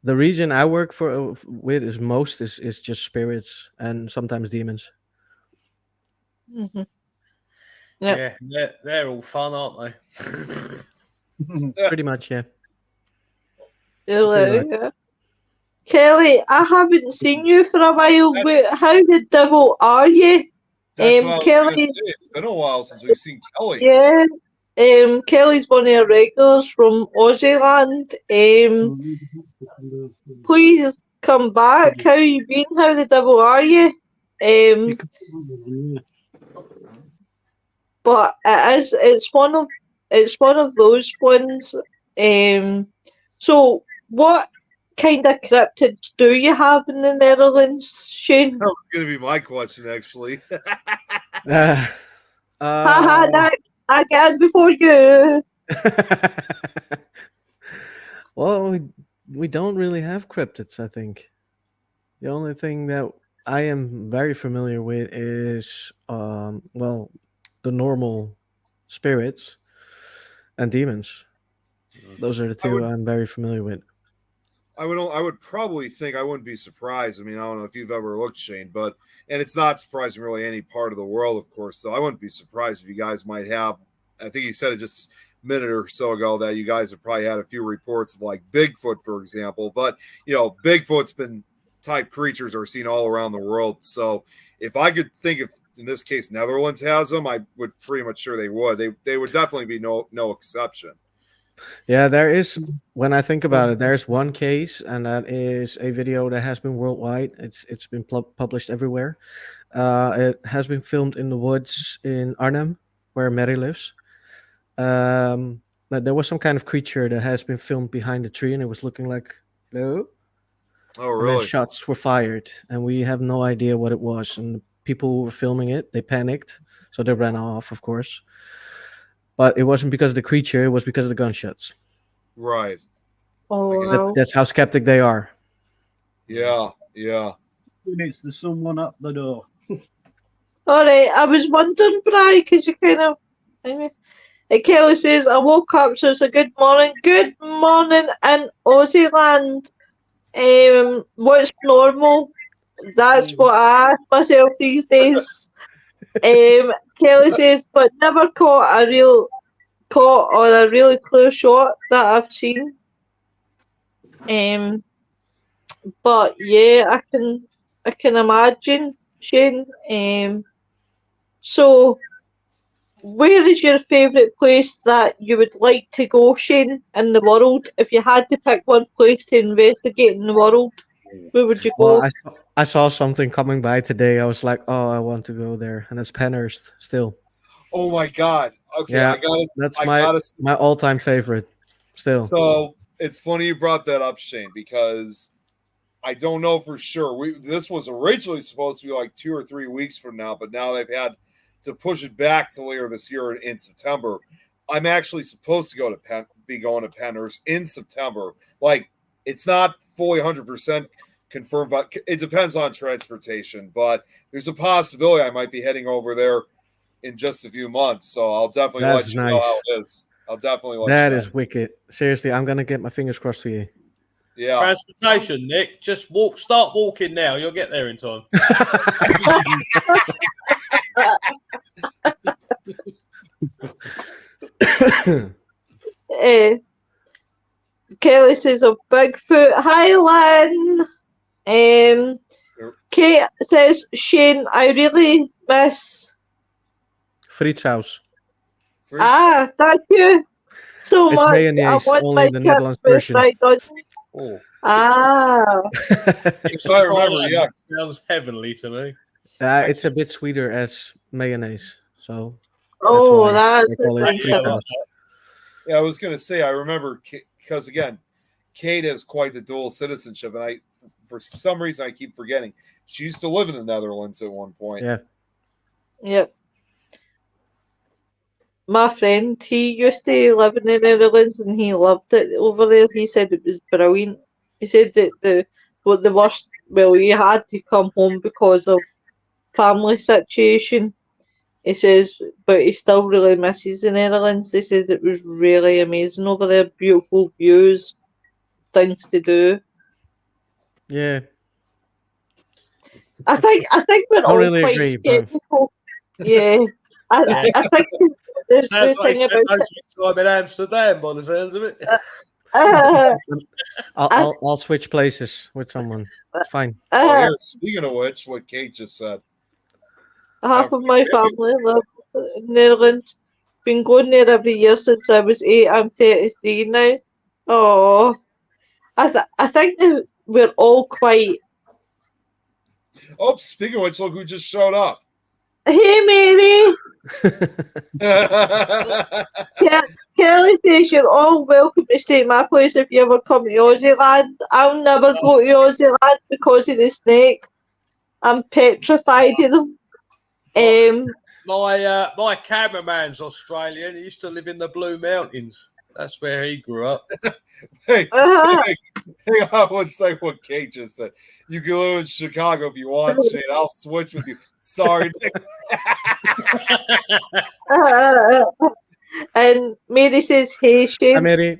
Speaker 3: the region I work with is most is just spirits and sometimes demons.
Speaker 2: Mm-hmm.
Speaker 1: Yeah, they're all fun, aren't they?
Speaker 3: Pretty much, yeah.
Speaker 2: Really, yeah. Kelly, I haven't seen you for a while. How the devil are you?
Speaker 5: That's what I was
Speaker 2: Kelly,
Speaker 5: gonna say. It's been a while since we've seen Kelly.
Speaker 2: yeah. Kelly's one of our regulars from Aussieland. Please come back. How you been? How the devil are you? But it's one of those ones. So what kind of cryptids do you have in the Netherlands, Shane?
Speaker 5: That was going to be my question, actually.
Speaker 2: Haha, again before you.
Speaker 3: Well, we don't really have cryptids, I think. The only thing that I am very familiar with is, well, the normal spirits and demons. Those are the two I'm very familiar with.
Speaker 5: I would probably think, I wouldn't be surprised. I mean, I don't know if you've ever looked, Shane, and it's not surprising really any part of the world, of course, so I wouldn't be surprised if you guys might have, I think you said it just a minute or so ago that you guys have probably had a few reports of like Bigfoot, for example, but Bigfoot's been type creatures are seen all around the world. So if I could think if in this case Netherlands has them, I would pretty much sure they would. They would definitely be no exception.
Speaker 3: Yeah, there is. When I think about it, there's one case, and that is a video that has been worldwide. It's been published everywhere. It has been filmed in the woods in Arnhem, where Mary lives. But there was some kind of creature that has been filmed behind a tree, and it was looking like hello.
Speaker 5: Oh,
Speaker 3: really? And then shots were fired, and we have no idea what it was. And the people who were filming it, they panicked, so they ran off, of course. But it wasn't because of the creature; it was because of the gunshots.
Speaker 5: Right.
Speaker 2: Oh, wow.
Speaker 3: That's how skeptic they are.
Speaker 5: Yeah.
Speaker 4: It's the someone up the door.
Speaker 2: All right, I was wondering, Bri, because you kind of. Anyway. Kelly says, I woke up, so it's a good morning. Good morning in Aussieland. What's normal? That's what I ask myself these days. Kelly says, but never caught or a really clear shot that I've seen. But yeah, I can imagine, Shane. So where is your favourite place that you would like to go, Shane, in the world? If you had to pick one place to investigate in the world, where would you go?
Speaker 3: Well, I saw something coming by today. I was like, oh, I want to go there. And it's Penhurst still.
Speaker 5: Oh, my God. Okay,
Speaker 3: yeah, that's my all-time favorite still.
Speaker 5: So it's funny you brought that up, Shane, because I don't know for sure. This was originally supposed to be like 2 or 3 weeks from now, but now they've had to push it back to later this year in September. I'm actually supposed to going to Penhurst in September. Like, it's not fully 100% confirmed, but it depends on transportation. But there's a possibility I might be heading over there in just a few months. So I'll definitely let you know how it is. I'll definitely let you know.
Speaker 3: That is wicked. Seriously, I'm going to get my fingers crossed for you.
Speaker 5: Yeah.
Speaker 1: Transportation, Nick. Just start walking now. You'll get there in time.
Speaker 2: Kelly says of Bigfoot. Hi, Lynn. Kate says, Shane, I really miss
Speaker 3: Fried's house.
Speaker 2: Thank you so
Speaker 3: it's
Speaker 2: much.
Speaker 3: Mayonnaise, only the Netherlands version.
Speaker 1: Oh.
Speaker 5: If I remember, yeah.
Speaker 1: Sounds heavenly to me.
Speaker 3: It's a bit sweeter as mayonnaise, so.
Speaker 2: That's
Speaker 5: yeah, I was going to say, I remember because again, Kate has quite the dual citizenship, and for some reason I keep forgetting she used to live in the Netherlands at one point.
Speaker 3: Yeah.
Speaker 2: Yep. my friend, he used to live in the Netherlands and he loved it over there. He said it was brilliant. He said that the worst, well, he had to come home because of family situation. He says, but he still really misses the Netherlands. He says it was really amazing over there, beautiful views, things to do.
Speaker 3: Yeah.
Speaker 2: I think we're
Speaker 3: Don't
Speaker 2: all
Speaker 3: really
Speaker 2: quite
Speaker 3: agree, Verf.
Speaker 2: skeptical. Yeah.
Speaker 1: Yeah.
Speaker 2: I think the
Speaker 1: Sounds like
Speaker 2: thing
Speaker 1: he spent
Speaker 2: about
Speaker 1: most of his time in Amsterdam, by the sounds of it.
Speaker 3: I'll switch places with someone. It's fine.
Speaker 5: Oh, here, speaking of which, what Kate just said.
Speaker 2: half of my family live in Netherlands. Been going there every year since I was 8. I'm 33 now. Oh, I think that we're all quite.
Speaker 5: Oh, speaking of which, look who just showed up.
Speaker 2: Hey, Mary. Kelly says you're all welcome to stay at my place if you ever come to Aussie land. I'll never go to Aussie land because of the snake. I'm petrified of them.
Speaker 1: My cameraman's Australian. He used to live in the Blue Mountains. That's where he grew up.
Speaker 5: Hey, I would say what Kate just said. You can live in Chicago if you want, Shane. I'll switch with you. Sorry, Nick.
Speaker 2: And Mary says, hey, Shane.
Speaker 3: Hi, Mary.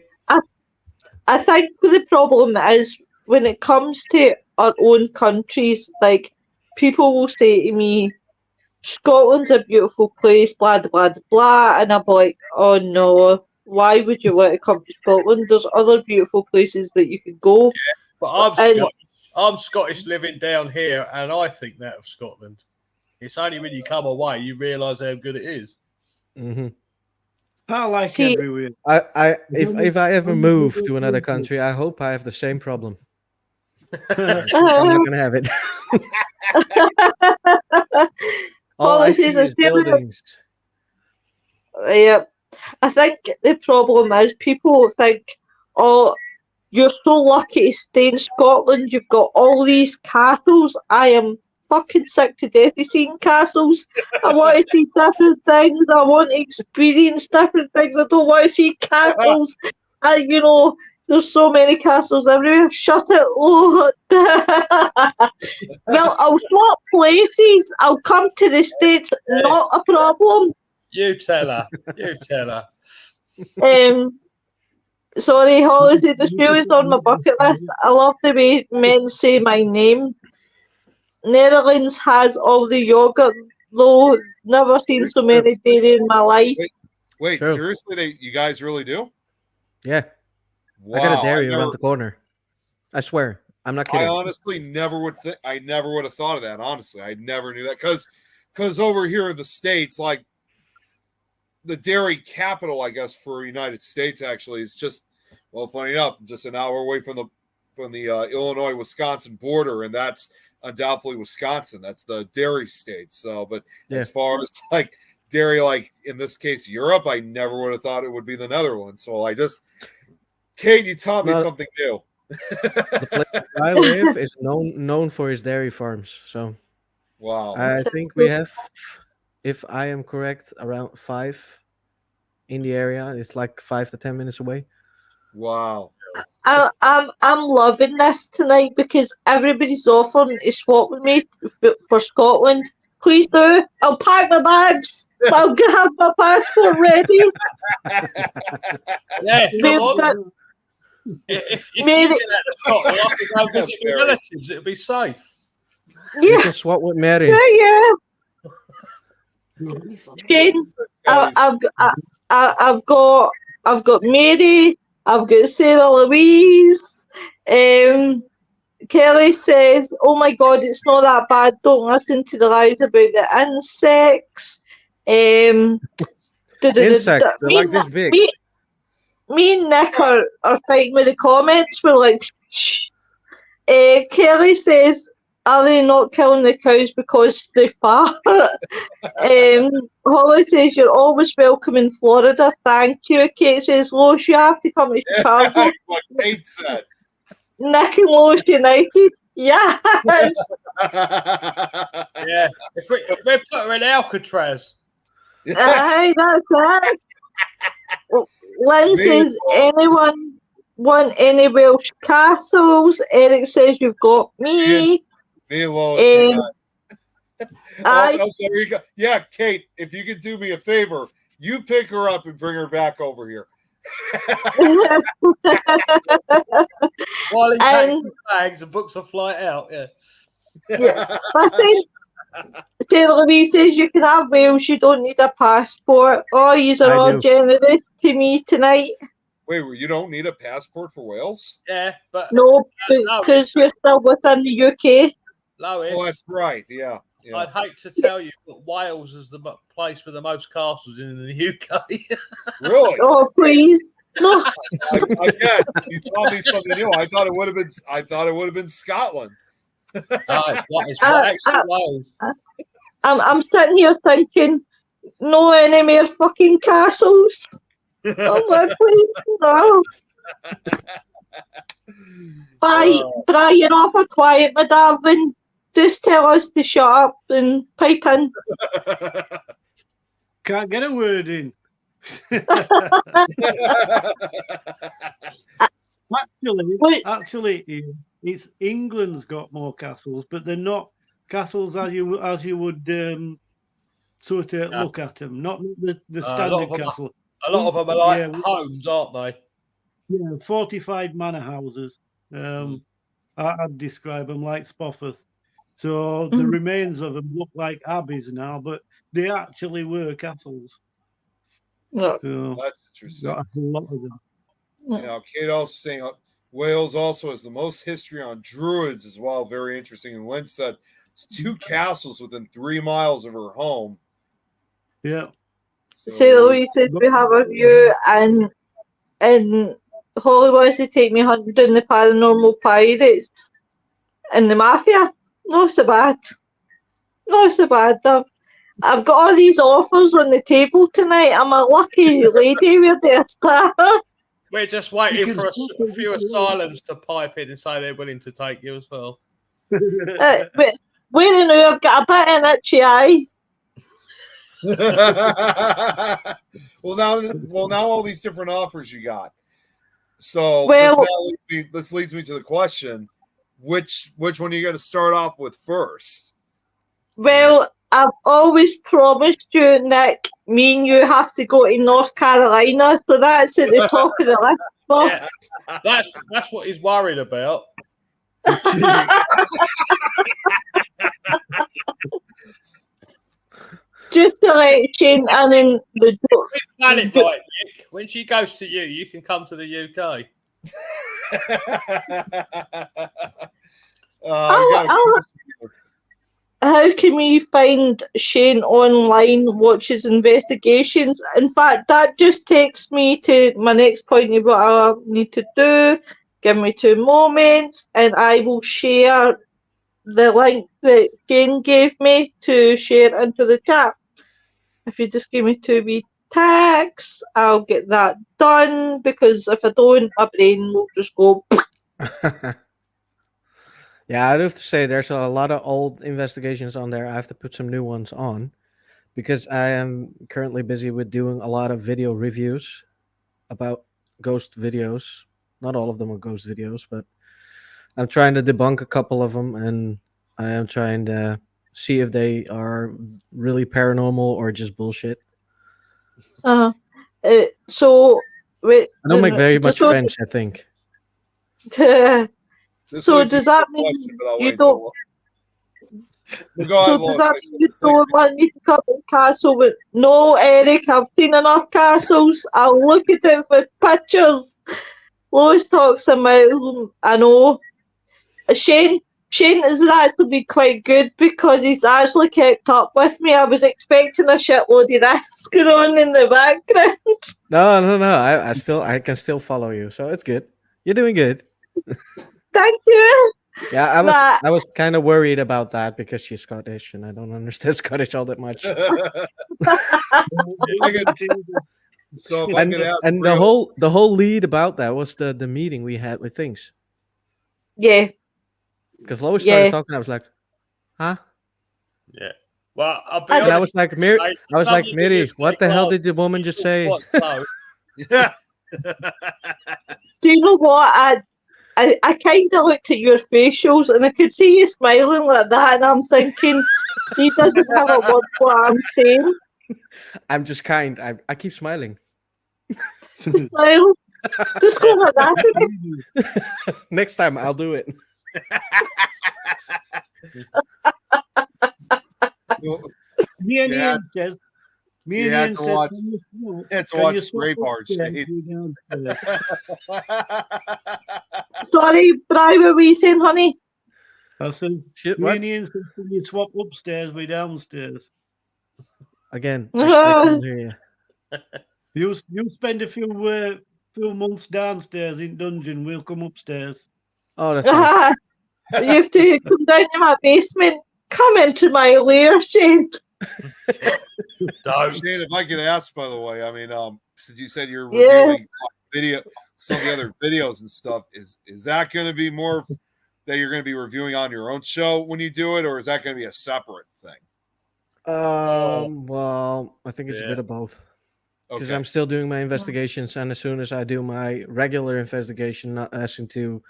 Speaker 2: I think the problem is when it comes to our own countries, like people will say to me, Scotland's a beautiful place, blah, blah, blah. And I'm like, oh no, why would you want to come to Scotland? There's other beautiful places that you could go.
Speaker 1: Yeah, but I'm Scottish living down here, and I think that of Scotland. It's only when you come away you realise how good it is.
Speaker 3: Mm-hmm.
Speaker 4: I like everywhere.
Speaker 3: If I ever move to another country, I hope I have the same problem. I'm not gonna have it. All I see is buildings.
Speaker 2: Yeah, I think the problem is people think, oh, you're so lucky to stay in Scotland. You've got all these castles. I am fucking sick to death of seeing castles. I want to see different things. I want to experience different things. I don't want to see castles. There's so many castles everywhere. Shut it, Lord. Well, I'll swap places. I'll come to the States. Not a problem.
Speaker 1: You tell her. You tell her.
Speaker 2: Sorry, Holly said Australia's on my bucket list. I love the way men say my name. Netherlands has all the yogurt, though. Never seen so many dairy in my life.
Speaker 5: Wait, seriously? You guys really do?
Speaker 3: Yeah.
Speaker 5: Wow,
Speaker 3: I got a dairy around the corner. I swear. I'm not kidding.
Speaker 5: I honestly never would have thought of that. Honestly, I never knew that because over here in the States, like the dairy capital, I guess, for United States actually is just, well, funny enough, just an hour away from the Illinois-Wisconsin border, and that's undoubtedly Wisconsin. That's the dairy state. So, but as far as like dairy, like in this case, Europe, I never would have thought it would be the Netherlands. So Kate, you taught me something new.
Speaker 3: The place where I live is known for its dairy farms. So,
Speaker 5: wow,
Speaker 3: I think we have, if I am correct, around 5 in the area. It's like 5 to 10 minutes away.
Speaker 5: Wow.
Speaker 2: I'm loving this tonight because everybody's offering to swap with me for Scotland. Please do. I'll pack my bags. I'll have my passport ready.
Speaker 1: Yeah, come on. If you get out of Scotland, I can go visit my relatives. It'll be safe.
Speaker 2: Yeah.
Speaker 3: You can swap with Mary.
Speaker 2: Yeah. Shane, I've got Mary. I've got Sarah Louise. Kelly says, "Oh my God, it's not that bad. Don't listen to the lies about the insects."
Speaker 3: Insects, they're like this big.
Speaker 2: Me and Nick are fighting with the comments. We're like, Kelly says, are they not killing the cows because they fart? Holly says, you're always welcome in Florida. Thank you. Kate says, Lois, you have to come to Chicago.
Speaker 5: What Kate said.
Speaker 2: Nick and Lois United. Yes.
Speaker 1: Yeah. If we put her in Alcatraz.
Speaker 2: Aye, that's it. Lynn says, anyone want any Welsh castles? Eric says, you've got me.
Speaker 5: Milo,
Speaker 2: Aye.
Speaker 5: oh, there you go. Yeah, Kate, if you could do me a favor, you pick her up and bring her back over here.
Speaker 1: While he packs his bags and books a flight out,
Speaker 2: Yeah. I think Sarah Louise says you can have Wales, you don't need a passport. Oh, you're all generous to me tonight.
Speaker 5: Wait, you don't need a passport for Wales?
Speaker 1: Yeah, but
Speaker 2: no, because you're still within the UK.
Speaker 1: Lois,
Speaker 5: oh, that's right. Yeah.
Speaker 1: I'd hate to tell you, but Wales is the place with the most castles in the UK.
Speaker 5: Really?
Speaker 2: Oh, please. No.
Speaker 5: Again, you told me something new. I thought it would have been Scotland.
Speaker 2: I'm sitting here thinking, no any more fucking castles. Oh my please, no. Bri, you're awful quiet, my darling. Just tell us to shut up and pipe in.
Speaker 4: Can't get a word in. Actually, it's England's got more castles, but they're not castles as you would sort of look at them. Not the standard castle.
Speaker 1: A lot of them are like homes, aren't they?
Speaker 4: Yeah, fortified manor houses. I'd describe them like Spofford. So the remains of them look like abbeys now, but they actually were castles.
Speaker 2: No.
Speaker 4: So
Speaker 5: that's interesting.
Speaker 4: Got a lot of them.
Speaker 5: You know, Kate also saying Wales also has the most history on druids as well. Very interesting. And Lynn said it's 2 castles within 3 miles of her home.
Speaker 4: Yeah.
Speaker 2: So Louise says we have a view, and Holly wants to take me hunting down the paranormal pirates and the mafia. Not so bad. Not so bad. I've got all these offers on the table tonight. I'm a lucky lady with this.
Speaker 1: We're just waiting for a few asylums to pipe in and say they're willing to take you as well.
Speaker 2: Where do know I've got a bit in itchy eye.
Speaker 5: well, now all these different offers you got. So this leads me to the question: which one are you going to start off with first?
Speaker 2: Well, I've always promised you, Nick, me and you have to go to North Carolina, so that's at the top of the list.
Speaker 1: Yeah, that's what he's worried about.
Speaker 2: Just to let Shane and then the
Speaker 1: Nick. When she goes to you, you can come to the UK.
Speaker 2: How can we find Shane online watches investigations? In fact, that just takes me to my next point of what I need to do. Give me 2 moments and I will share the link that Shane gave me to share into the chat. If you just give me 2 wee tags, I'll get that done, because if I don't, my brain will just go.
Speaker 3: Yeah, I'd have to say there's a lot of old investigations on there. I have to put some new ones on because I am currently busy with doing a lot of video reviews about ghost videos. Not all of them are ghost videos, but I'm trying to debunk a couple of them, and I am trying to see if they are really paranormal or just bullshit.
Speaker 2: So
Speaker 3: I don't make very much French, I think.
Speaker 2: So does that mean you don't? So does that mean you don't want me to come to castle with? No, Eric, I've seen enough castles. I'll look at it for pictures. Lois talks about. I know. Shane has actually been quite good because he's actually kept up with me. I was expecting a shitload of this going on in the background.
Speaker 3: No. I can still follow you, so it's good. You're doing good.
Speaker 2: Thank you.
Speaker 3: Yeah, I was kind of worried about that because she's Scottish and I don't understand Scottish all that much.
Speaker 5: So
Speaker 3: and the whole lead about that was the meeting we had with things.
Speaker 2: Yeah.
Speaker 3: Because Lois started talking, I was like, huh?
Speaker 1: Yeah. Well, I'll be
Speaker 2: And
Speaker 3: And I
Speaker 1: honest,
Speaker 3: was like, Mary,
Speaker 1: mate,
Speaker 3: I was
Speaker 1: some
Speaker 3: like,
Speaker 1: of
Speaker 3: Mary,
Speaker 1: it's
Speaker 3: what
Speaker 1: like,
Speaker 3: the hell
Speaker 1: well,
Speaker 3: did the woman just say?
Speaker 1: what, no.
Speaker 5: Yeah.
Speaker 2: do you know what? I kind of looked at your facials and I could see you smiling like that, and I'm thinking he doesn't have a word for what I'm saying.
Speaker 3: I'm just kind. I keep smiling.
Speaker 2: Just smile. Just go like that to me.
Speaker 3: Next time I'll do it.
Speaker 4: Me and
Speaker 5: Yeah.
Speaker 4: Ian says, me
Speaker 5: You
Speaker 4: and
Speaker 5: had
Speaker 4: Ian
Speaker 5: to
Speaker 4: says,
Speaker 5: watch-
Speaker 4: can you swap-
Speaker 5: It's
Speaker 4: can
Speaker 5: watch
Speaker 4: you swap
Speaker 5: Braveheart,
Speaker 4: upstairs
Speaker 5: Shane.
Speaker 4: and go downstairs?
Speaker 2: Sorry, Bri, what were you saying, honey?
Speaker 4: I said,
Speaker 3: Shit,
Speaker 4: me
Speaker 3: what?
Speaker 4: and Ian said, can you swap upstairs with downstairs?
Speaker 3: Again, I couldn't hear you.
Speaker 4: You spend a few months downstairs in dungeon. We'll come upstairs.
Speaker 3: Oh, that's nice.
Speaker 2: You have to come down to my basement. Come into my lair, Shane.
Speaker 1: Don't.
Speaker 5: Shane, if I could ask, by the way, I mean, since you said you're
Speaker 2: Yeah.
Speaker 5: reviewing video, some of the other videos and stuff, is that going to be more that you're going to be reviewing on your own show when you do it, or is that going to be a separate thing?
Speaker 3: Well, I think it's a
Speaker 1: Yeah.
Speaker 3: bit of both. Because
Speaker 5: Okay.
Speaker 3: I'm still doing my investigations, and as soon as I do my regular investigation, not asking to,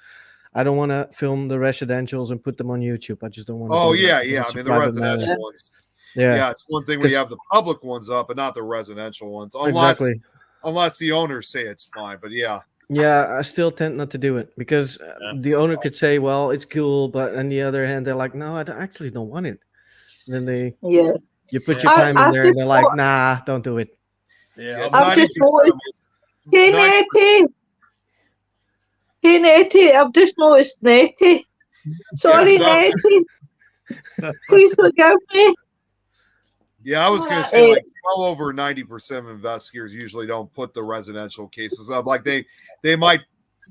Speaker 3: I don't want to film the residentials and put them on YouTube. I just don't want to.
Speaker 5: Oh
Speaker 3: do
Speaker 5: yeah,
Speaker 3: that.
Speaker 5: yeah.
Speaker 3: It's
Speaker 5: I
Speaker 3: a
Speaker 5: mean, the
Speaker 3: private matter.
Speaker 5: residential ones.
Speaker 3: Yeah,
Speaker 5: Yeah, it's one thing when you
Speaker 3: 'Cause-
Speaker 5: have the public ones up, but not the residential ones, unless
Speaker 3: exactly.
Speaker 5: unless the owners say it's fine. But yeah,
Speaker 3: Yeah, I still tend not to do it because the owner could say, "Well, it's cool," but on the other hand, they're like, "No, actually don't want it." And then
Speaker 2: Yeah.
Speaker 3: you put
Speaker 1: Yeah.
Speaker 3: your time in
Speaker 2: I've
Speaker 3: there, and
Speaker 2: just
Speaker 3: they're like,
Speaker 2: thought-
Speaker 3: "Nah, don't do it."
Speaker 1: Yeah,
Speaker 2: I've just
Speaker 5: 90% of
Speaker 2: noticed-
Speaker 5: most-
Speaker 2: Hey,
Speaker 5: 90
Speaker 2: Nettie. Hey, Nettie, I've just noticed Nettie. Sorry,
Speaker 5: Yeah,
Speaker 2: Nettie. Please forgive me.
Speaker 5: Yeah, I was going to say
Speaker 2: Hey.
Speaker 5: like well over 90% of investigators usually don't put the residential cases up. Like they might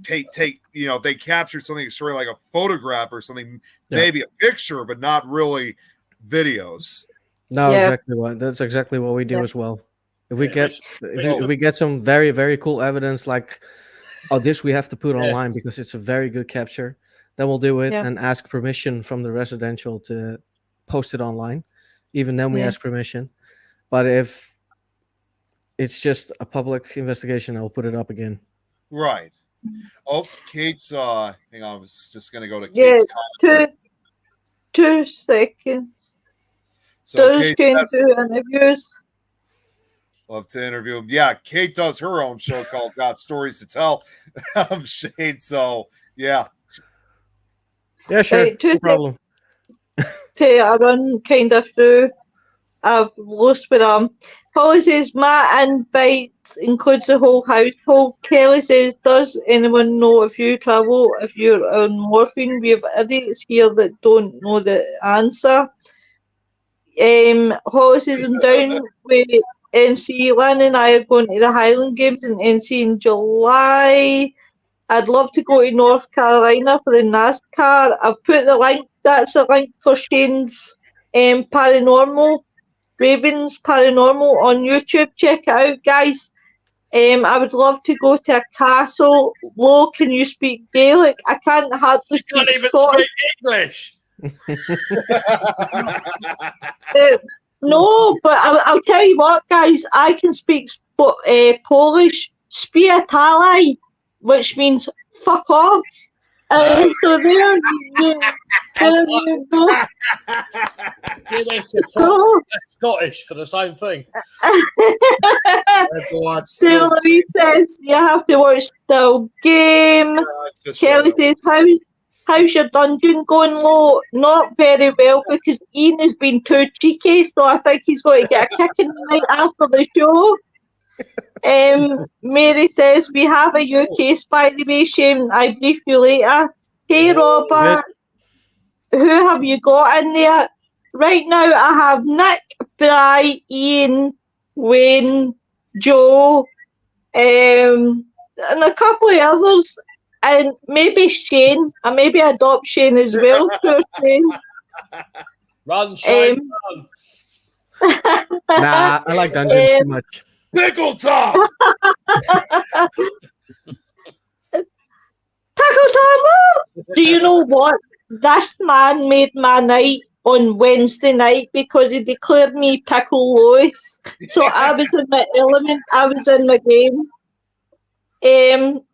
Speaker 5: take if they capture something extra like a photograph or something,
Speaker 3: Yeah.
Speaker 5: maybe a picture, but not really videos.
Speaker 3: No,
Speaker 2: Yeah.
Speaker 3: That's exactly what we do
Speaker 2: Yeah.
Speaker 3: as well. If we
Speaker 1: Yeah,
Speaker 3: get if we get some very, very cool evidence, like, oh, this we have to put
Speaker 1: Yeah.
Speaker 3: online because it's a very good capture, then we'll do it
Speaker 2: Yeah.
Speaker 3: and ask permission from the residential to post it online. Even then, we
Speaker 2: Yeah.
Speaker 3: ask permission. But if it's just a public investigation, I'll put it up again.
Speaker 5: Right. Oh, Kate's hang on, I was just gonna go to
Speaker 2: Yeah,
Speaker 5: Kate's comment.
Speaker 2: 2 seconds.
Speaker 5: So
Speaker 2: Does
Speaker 5: Kate
Speaker 2: Shane
Speaker 5: has-
Speaker 2: do interviews?
Speaker 5: love to interview him. Yeah, Kate does her own show called Got Stories to Tell. Shane, so yeah.
Speaker 3: Yeah, sure,
Speaker 2: Right,
Speaker 3: no problem.
Speaker 2: I run kind of through. I've lost with Holly says Matt invites includes the whole household. Kelly says, does anyone know if you travel, if you're on morphine? We have idiots here that don't know the answer. Holly says, I'm down with NC. Lan and I are going to the Highland Games in NC in July. I'd love to go to North Carolina for the NASCAR. I've put the link, that's the link for Shane's Paranormal, Ravens Paranormal on YouTube. Check it out, guys. I would love to go to a castle. Lo, can you speak Gaelic? I can't hardly
Speaker 1: can't
Speaker 2: speak
Speaker 1: even
Speaker 2: Scottish.
Speaker 1: speak English.
Speaker 2: No, but I'll tell you what, guys. I can speak Polish, spiatalaj, which means fuck off. So there you go.
Speaker 1: You need to
Speaker 2: Oh.
Speaker 1: Scottish for the same thing.
Speaker 2: So Louise says you have to watch the game. Kelly says, how's your dungeon going, Lo? Not very well because Ian has been too cheeky, so I think he's going to get a kick in the night after the show. Mary says, we have a UK spy the way, Shane. I brief you later. Hey, Robert. Who have you got in there? Right now, I have Nick, Bri, Ian, Wayne, Joe, and a couple of others. And maybe Shane. I maybe adopt Shane as well. Poor Shane.
Speaker 1: Run, Shane, run.
Speaker 3: Nah, I like dungeons too much.
Speaker 5: Pickle top.
Speaker 2: Pickle time! Do you know what? This man made my night on Wednesday night because he declared me Pickle Lois. So I was in my element. I was in my game.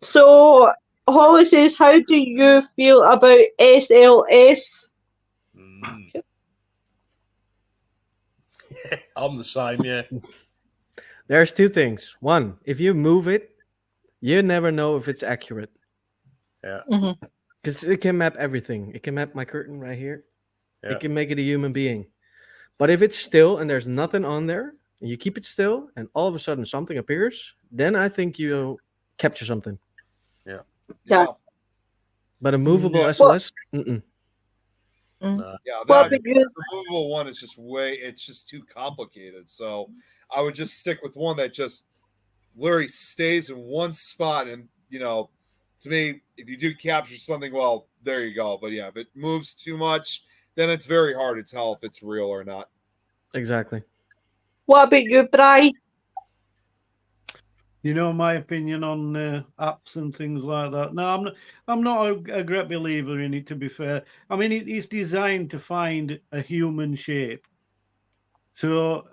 Speaker 2: So Holly says, how do you feel about SLS?
Speaker 1: I'm the same, yeah.
Speaker 3: There's two things. One, if you move it, you never know if it's accurate.
Speaker 1: Yeah.
Speaker 3: Because it can map everything. It can map my curtain right here.
Speaker 1: Yeah.
Speaker 3: It can make it a human being. But if it's still and there's nothing on there, and you keep it still, and all of a sudden something appears, then I think you capture something.
Speaker 2: Yeah.
Speaker 3: But a movable
Speaker 5: Yeah.
Speaker 3: SLS,
Speaker 5: Yeah,
Speaker 2: What
Speaker 5: that
Speaker 2: about you?
Speaker 5: the movable one is just it's just too complicated. So I would just stick with one that just literally stays in one spot. And, you know, to me, if you do capture something, well, there you go. But yeah, if it moves too much, then it's very hard to tell if it's real or not.
Speaker 3: exactly.
Speaker 2: What about you, Bri?
Speaker 4: You know my opinion on apps and things like that. No, I'm not a great believer in it. To be fair, I mean it's designed to find a human shape. So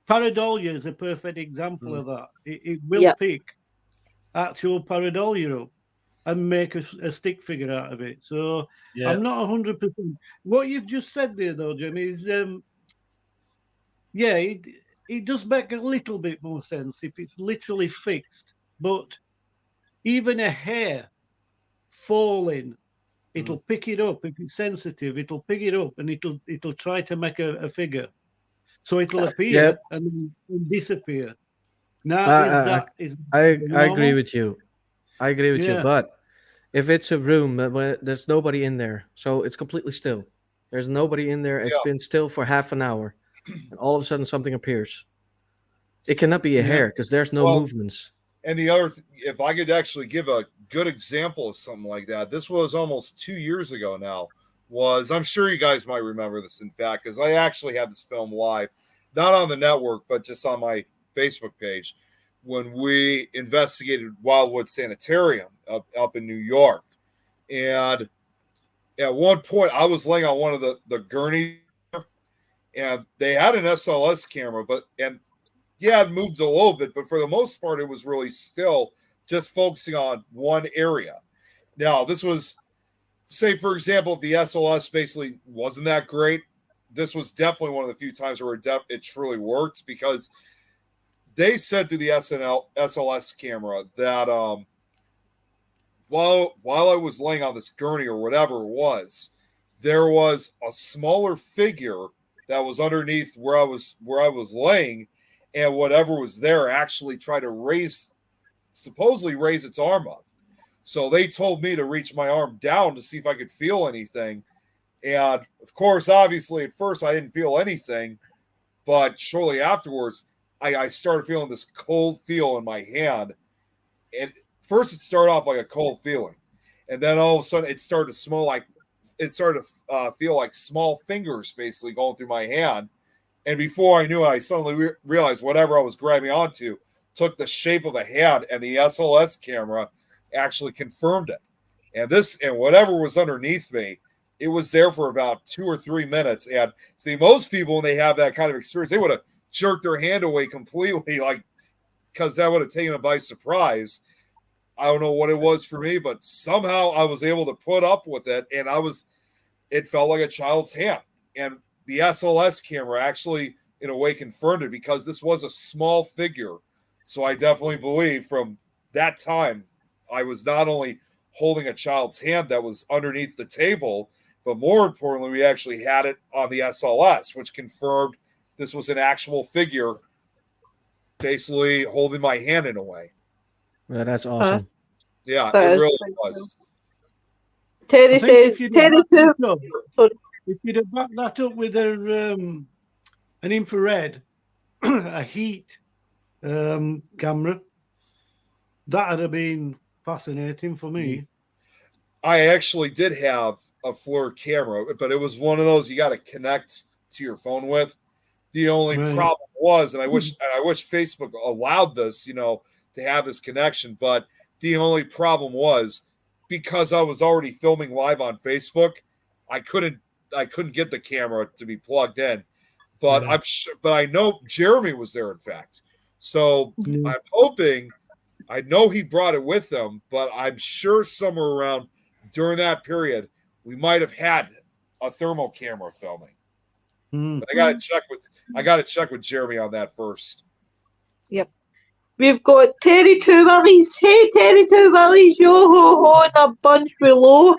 Speaker 4: pareidolia is a perfect example of that. It will pick actual pareidolia up and make a stick figure out of it. So I'm not 100%. What you've just said there, though, Jimmy, is it does make a little bit more sense if it's literally fixed. But even a hair falling, it'll pick it up. If it's sensitive, it'll pick it up and it'll try to make a figure. So it'll appear and then disappear. Now,
Speaker 3: I agree with you. I agree with you. But if it's a room where there's nobody in there, so it's completely still. There's nobody in there. It's been still for half an hour. And all of a sudden something appears. It cannot be a hair because there's no movements.
Speaker 5: And the other, if I could actually give a good example of something like that, this was almost 2 years ago now. I'm sure you guys might remember this, in fact, because I actually had this film live, not on the network, but just on my Facebook page, when we investigated Wildwood Sanitarium up in New York. And at one point, I was laying on one of the gurneys, and they had an SLS camera, it moved a little bit, but for the most part, it was really still just focusing on one area. Now, this was, say, for example, if the SLS basically wasn't that great, this was definitely one of the few times where it truly worked, because they said to the SLS camera that while I was laying on this gurney or whatever it was, there was a smaller figure that was underneath where I was laying, and whatever was there actually tried to supposedly raise its arm up. So they told me to reach my arm down to see if I could feel anything. And of course, obviously, at first I didn't feel anything, but shortly afterwards, I started feeling this cold feel in my hand. And first it started off like a cold feeling. And then all of a sudden it started to feel like small fingers basically going through my hand. And before I knew it, I suddenly realized whatever I was grabbing onto took the shape of a hand, and the SLS camera actually confirmed it. And whatever was underneath me, it was there for about 2 or 3 minutes. And see, most people, when they have that kind of experience, they would have jerked their hand away completely, because that would have taken them by surprise. I don't know what it was for me, but somehow I was able to put up with it, and it felt like a child's hand. And the SLS camera actually, in a way, confirmed it, because this was a small figure. So I definitely believe from that time, I was not only holding a child's hand that was underneath the table, but more importantly, we actually had it on the SLS, which confirmed this was an actual figure basically holding my hand in a way.
Speaker 3: Yeah, that's awesome.
Speaker 5: Yeah, it really was.
Speaker 2: Terry says,
Speaker 4: if you'd have backed that up with an infrared, a heat camera, that would have been fascinating for me.
Speaker 5: I actually did have a FLIR camera, but it was one of those you got to connect to your phone with. The only problem was, and I wish Facebook allowed this, to have this connection, but the only problem was, because I was already filming live on Facebook, I couldn't I couldn't get the camera to be plugged in, but but I know Jeremy was there, in fact. So I'm hoping, I know he brought it with him, but I'm sure somewhere around during that period, we might have had a thermal camera filming. But I gotta check with Jeremy on that first.
Speaker 2: Yep. We've got Terry Two Willies. Hey, Terry Two Willies, yo ho ho, and a bunch below.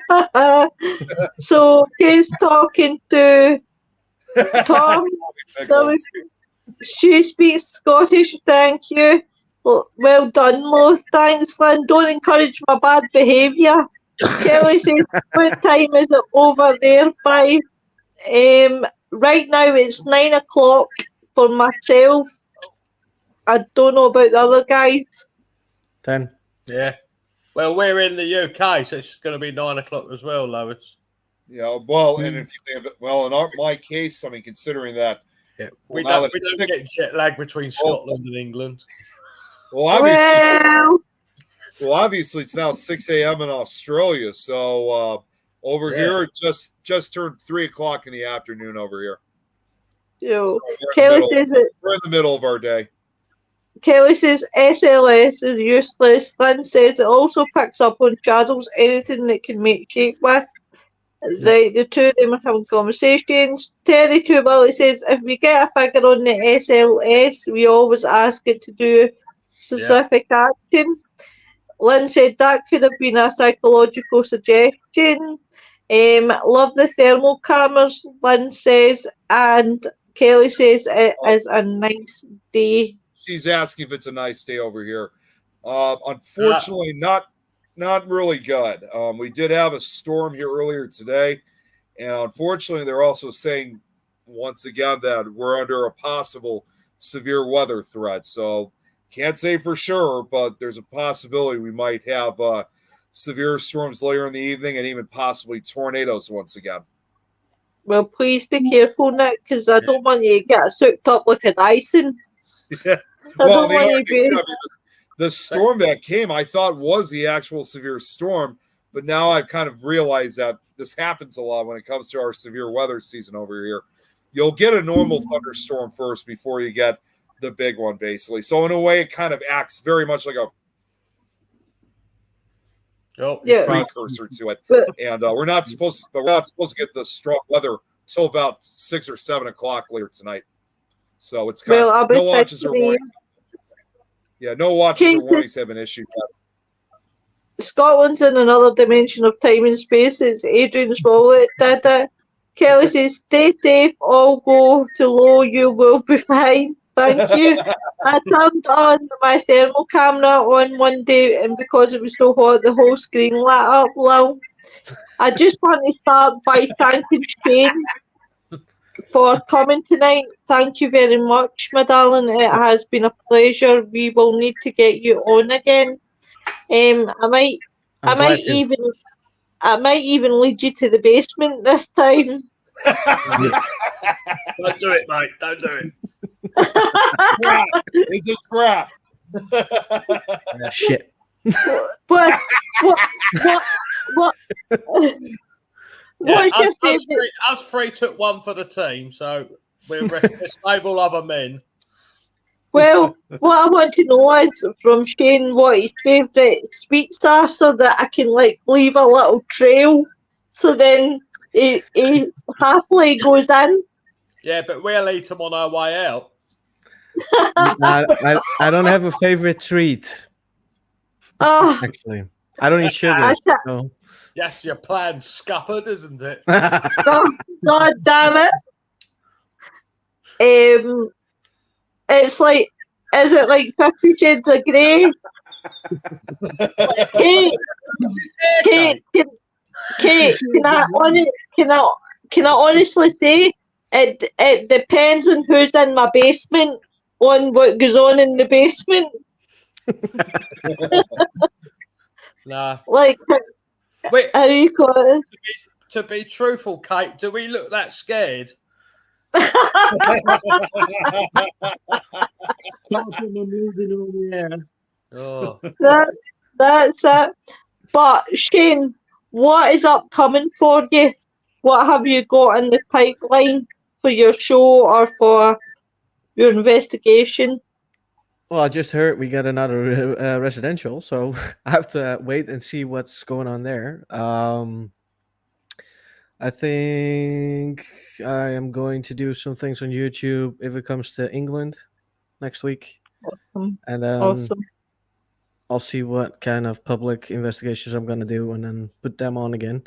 Speaker 2: So he's talking to Tom. She speaks Scottish. Thank you. Well done, Lo. Thanks, Lynn. Don't encourage my bad behaviour. Kelly says, what time is it over there by? Right now it's 9 o'clock for myself. I don't know about the other guys.
Speaker 3: 10.
Speaker 1: Yeah. Well, we're in the UK, so it's going to be 9 o'clock as well, Lois.
Speaker 5: Yeah, well, and if you think of it, well, in my case, I mean, considering that,
Speaker 1: we don't get jet lag between Scotland and England.
Speaker 5: Well, obviously, it's now 6 a.m. in Australia, so over here, just turned 3 o'clock in the afternoon over here.
Speaker 2: So
Speaker 5: Kelly says we're in the middle of our day.
Speaker 2: Kelly says SLS is useless. Lynn says it also picks up on shadows, anything that can make shape with. The two of them are having conversations. Terry Two Willie says if we get a figure on the SLS, we always ask it to do specific action. Lynn said that could have been a psychological suggestion. Love the thermal cameras, Lynn says, and Kelly says it is a nice day.
Speaker 5: She's asking if it's a nice day over here. Unfortunately, not really good. We did have a storm here earlier today, and unfortunately, they're also saying once again that we're under a possible severe weather threat. So can't say for sure, but there's a possibility we might have severe storms later in the evening and even possibly tornadoes once again.
Speaker 2: Well, please be careful, Nick, because I don't want you to get soaked up like a Dyson.
Speaker 5: Yeah. Well, the storm that came, I thought was the actual severe storm, but now I've kind of realized that this happens a lot when it comes to our severe weather season over here. You'll get a normal thunderstorm first before you get the big one, basically. So in a way, it kind of acts very much like a precursor to it. And we're not supposed to get the strong weather till about 6 or 7 o'clock later tonight. So it's kind of no watches or warnings. Yeah, no watches or warnings have been issued yet.
Speaker 2: Scotland's in another dimension of time and space. It's Adrian's wallet did it. Kelly says, stay safe, all go to low, you will be fine. Thank you. I turned on my thermal camera on one day, and because it was so hot, the whole screen lit up. Lol. I just want to start by thanking Shane for coming tonight. Thank you very much, my darling. It has been a pleasure. We will need to get you on again. I might even lead you to the basement this time.
Speaker 1: Don't do it, mate. Don't do it.
Speaker 5: It's a trap.
Speaker 3: Shit.
Speaker 2: What? What's your favourite?
Speaker 1: Us three took one for the team, so we're stable other men.
Speaker 2: Well, what I want to know is from Shane what his favourite sweets are, so that I can leave a little trail, so then he happily goes in.
Speaker 1: Yeah, but we'll eat them on our way out.
Speaker 3: I don't have a favorite treat. Actually, I don't eat sugar. So.
Speaker 1: Yes, your plan's scuppered, isn't it?
Speaker 2: God damn it! It's like, is it like 50 Shades of Grey? Kate, can I honestly say it depends on who's in my basement, on what goes on in the basement.
Speaker 1: Nah.
Speaker 2: Wait, how you call it?
Speaker 1: To be truthful, Kate, do we look that scared? Oh.
Speaker 2: That's it. But Shane, what is upcoming for you? What have you got in the pipeline for your show or for your investigation?
Speaker 3: Well, I just heard we got another residential, so I have to wait and see what's going on there. I think I am going to do some things on YouTube if it comes to England next week,
Speaker 2: Awesome.
Speaker 3: and then
Speaker 2: Awesome.
Speaker 3: I'll see what kind of public investigations I'm going to do, and then put them on again.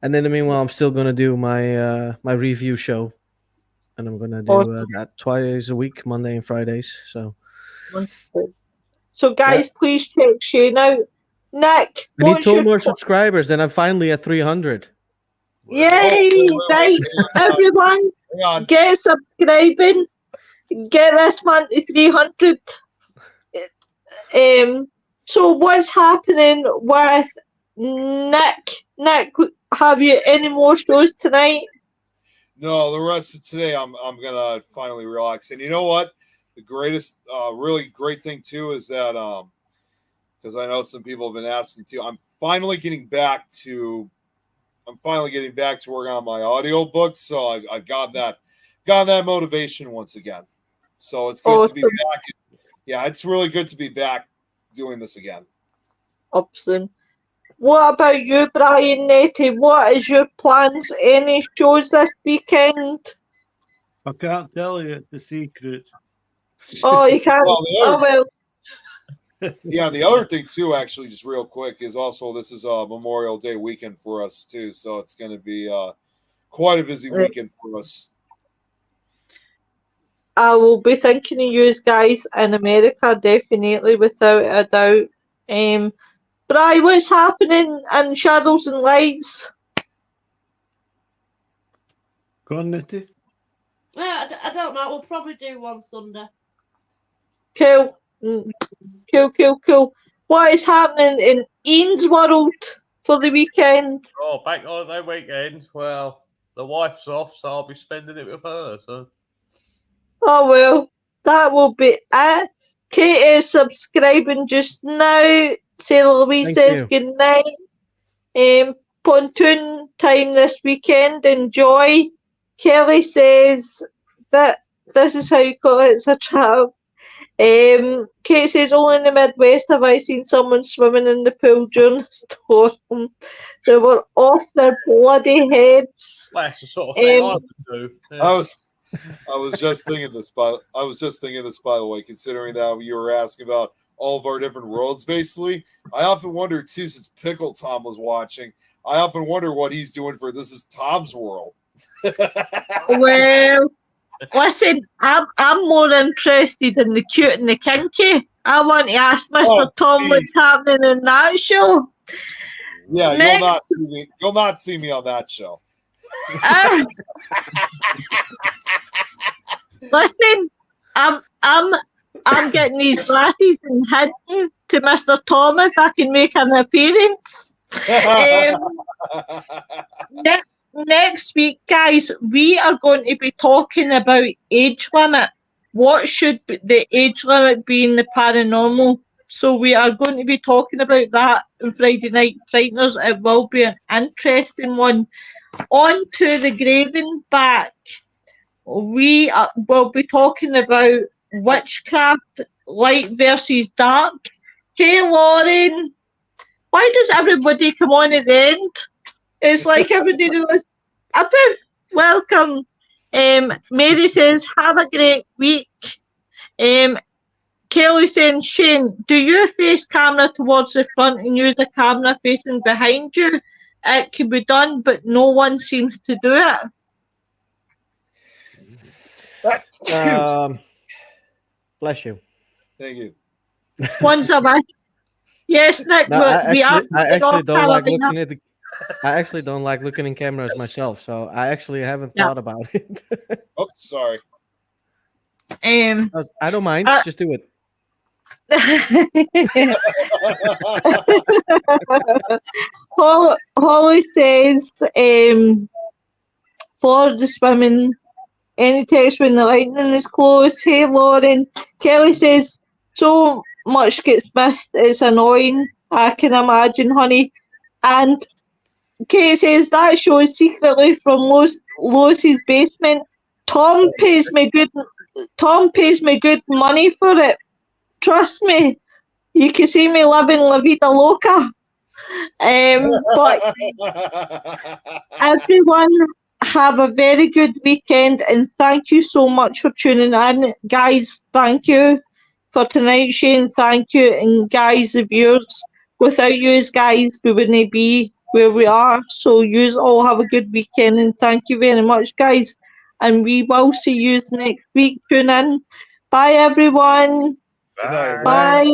Speaker 3: And in the meanwhile, I'm still going to do my my review show, and I'm going to do
Speaker 2: Awesome.
Speaker 3: that twice a week, Monday and Fridays.
Speaker 2: So, guys, please check Shane out. Nick,
Speaker 3: I need
Speaker 2: what's
Speaker 3: 2
Speaker 2: your
Speaker 3: more subscribers, then I'm finally at 300.
Speaker 2: Yay! Right, everyone,
Speaker 5: Hang on.
Speaker 2: get subscribing. Get this man to 300. So what's happening with Nick? Nick, have you any more shows tonight?
Speaker 5: No, the rest of today I'm gonna finally relax. And you know what? The greatest, really great thing too is that because I know some people have been asking too. I'm finally getting back to working on my audio book. So I got that motivation once again. So it's good to be back. Yeah, it's really good to be back doing this again.
Speaker 2: Awesome. What about you, Brian Nettie? What is your plans? Any shows this weekend?
Speaker 4: I can't tell you, it's a secret.
Speaker 2: Oh, you can't.
Speaker 5: Well, yeah, the other thing too, actually, just real quick, is also this is a Memorial Day weekend for us too, so it's going to be quite a busy weekend for us.
Speaker 2: I will be thinking of you guys in America, definitely, without a doubt. Bri, what's happening in Shadows and Lights?
Speaker 4: Go on, Nettie.
Speaker 6: I don't know. We'll probably do one Sunday.
Speaker 2: Cool. Cool. What is happening in Ian's world for the weekend?
Speaker 1: Oh, bank holiday weekend. Well, the wife's off, so I'll be spending it with her. So.
Speaker 2: Oh, well, that will be it. Kate is subscribing just now. Sarah Louise says good night. Pontoon time this weekend. Enjoy. Kelly says that this is how you call it. It's a trap. Kate says, only in the Midwest have I seen someone swimming in the pool during the storm. They were off their bloody heads.
Speaker 1: That's the sort of thing I would do. Yeah.
Speaker 5: I was just thinking this by the way, considering that you were asking about all of our different worlds, basically. I often wonder too, since Pickle Tom was watching, I often wonder what he's doing for This Is Tom's World.
Speaker 2: Well, listen, I'm more interested in the cute and the kinky. I want to ask Mr. Tom what's happening in that show.
Speaker 5: Yeah, you'll not see me on that show.
Speaker 2: Listen, I'm getting these glasses and heading to Mr. Tom if I can make an appearance. Next week, guys, we are going to be talking about age limit. What should the age limit be in the paranormal? So we are going to be talking about that on Friday Night Frightners. It will be an interesting one. On to the Graven back. We will be talking about witchcraft, light versus dark. Hey, Lauren, why does everybody come on at the end? It's like everybody was a bit welcome. Mary says, have a great week. Kelly saying, Shane, do you face camera towards the front and use the camera facing behind you? It can be done, but no one seems to do it.
Speaker 3: Bless you.
Speaker 5: Thank you.
Speaker 2: Once a week. Yes, Nick,
Speaker 3: No,
Speaker 2: we
Speaker 3: I actually don't like
Speaker 2: Carolina.
Speaker 3: looking at the. I actually don't like looking in cameras myself, so I actually haven't thought about it.
Speaker 5: Oh, sorry.
Speaker 3: I don't mind. Just do it.
Speaker 2: Holly says, Florida swimming. Any text when the lightning is close? Hey, Lauren. Kelly says, so much gets missed. It's annoying. I can imagine, honey. And Kate says that show is secretly from Lois's basement. Tom pays me good money for it. Trust me. You can see me living La Vida Loca. But everyone have a very good weekend, and thank you so much for tuning in. Guys, thank you for tonight. Shane, thank you. And guys, the viewers, without you guys, we wouldn't be where we are. So you all have a good weekend, and thank you very much, guys. And we will see you next week. Tune in. Bye, everyone.
Speaker 5: Good night, everyone.
Speaker 2: Bye.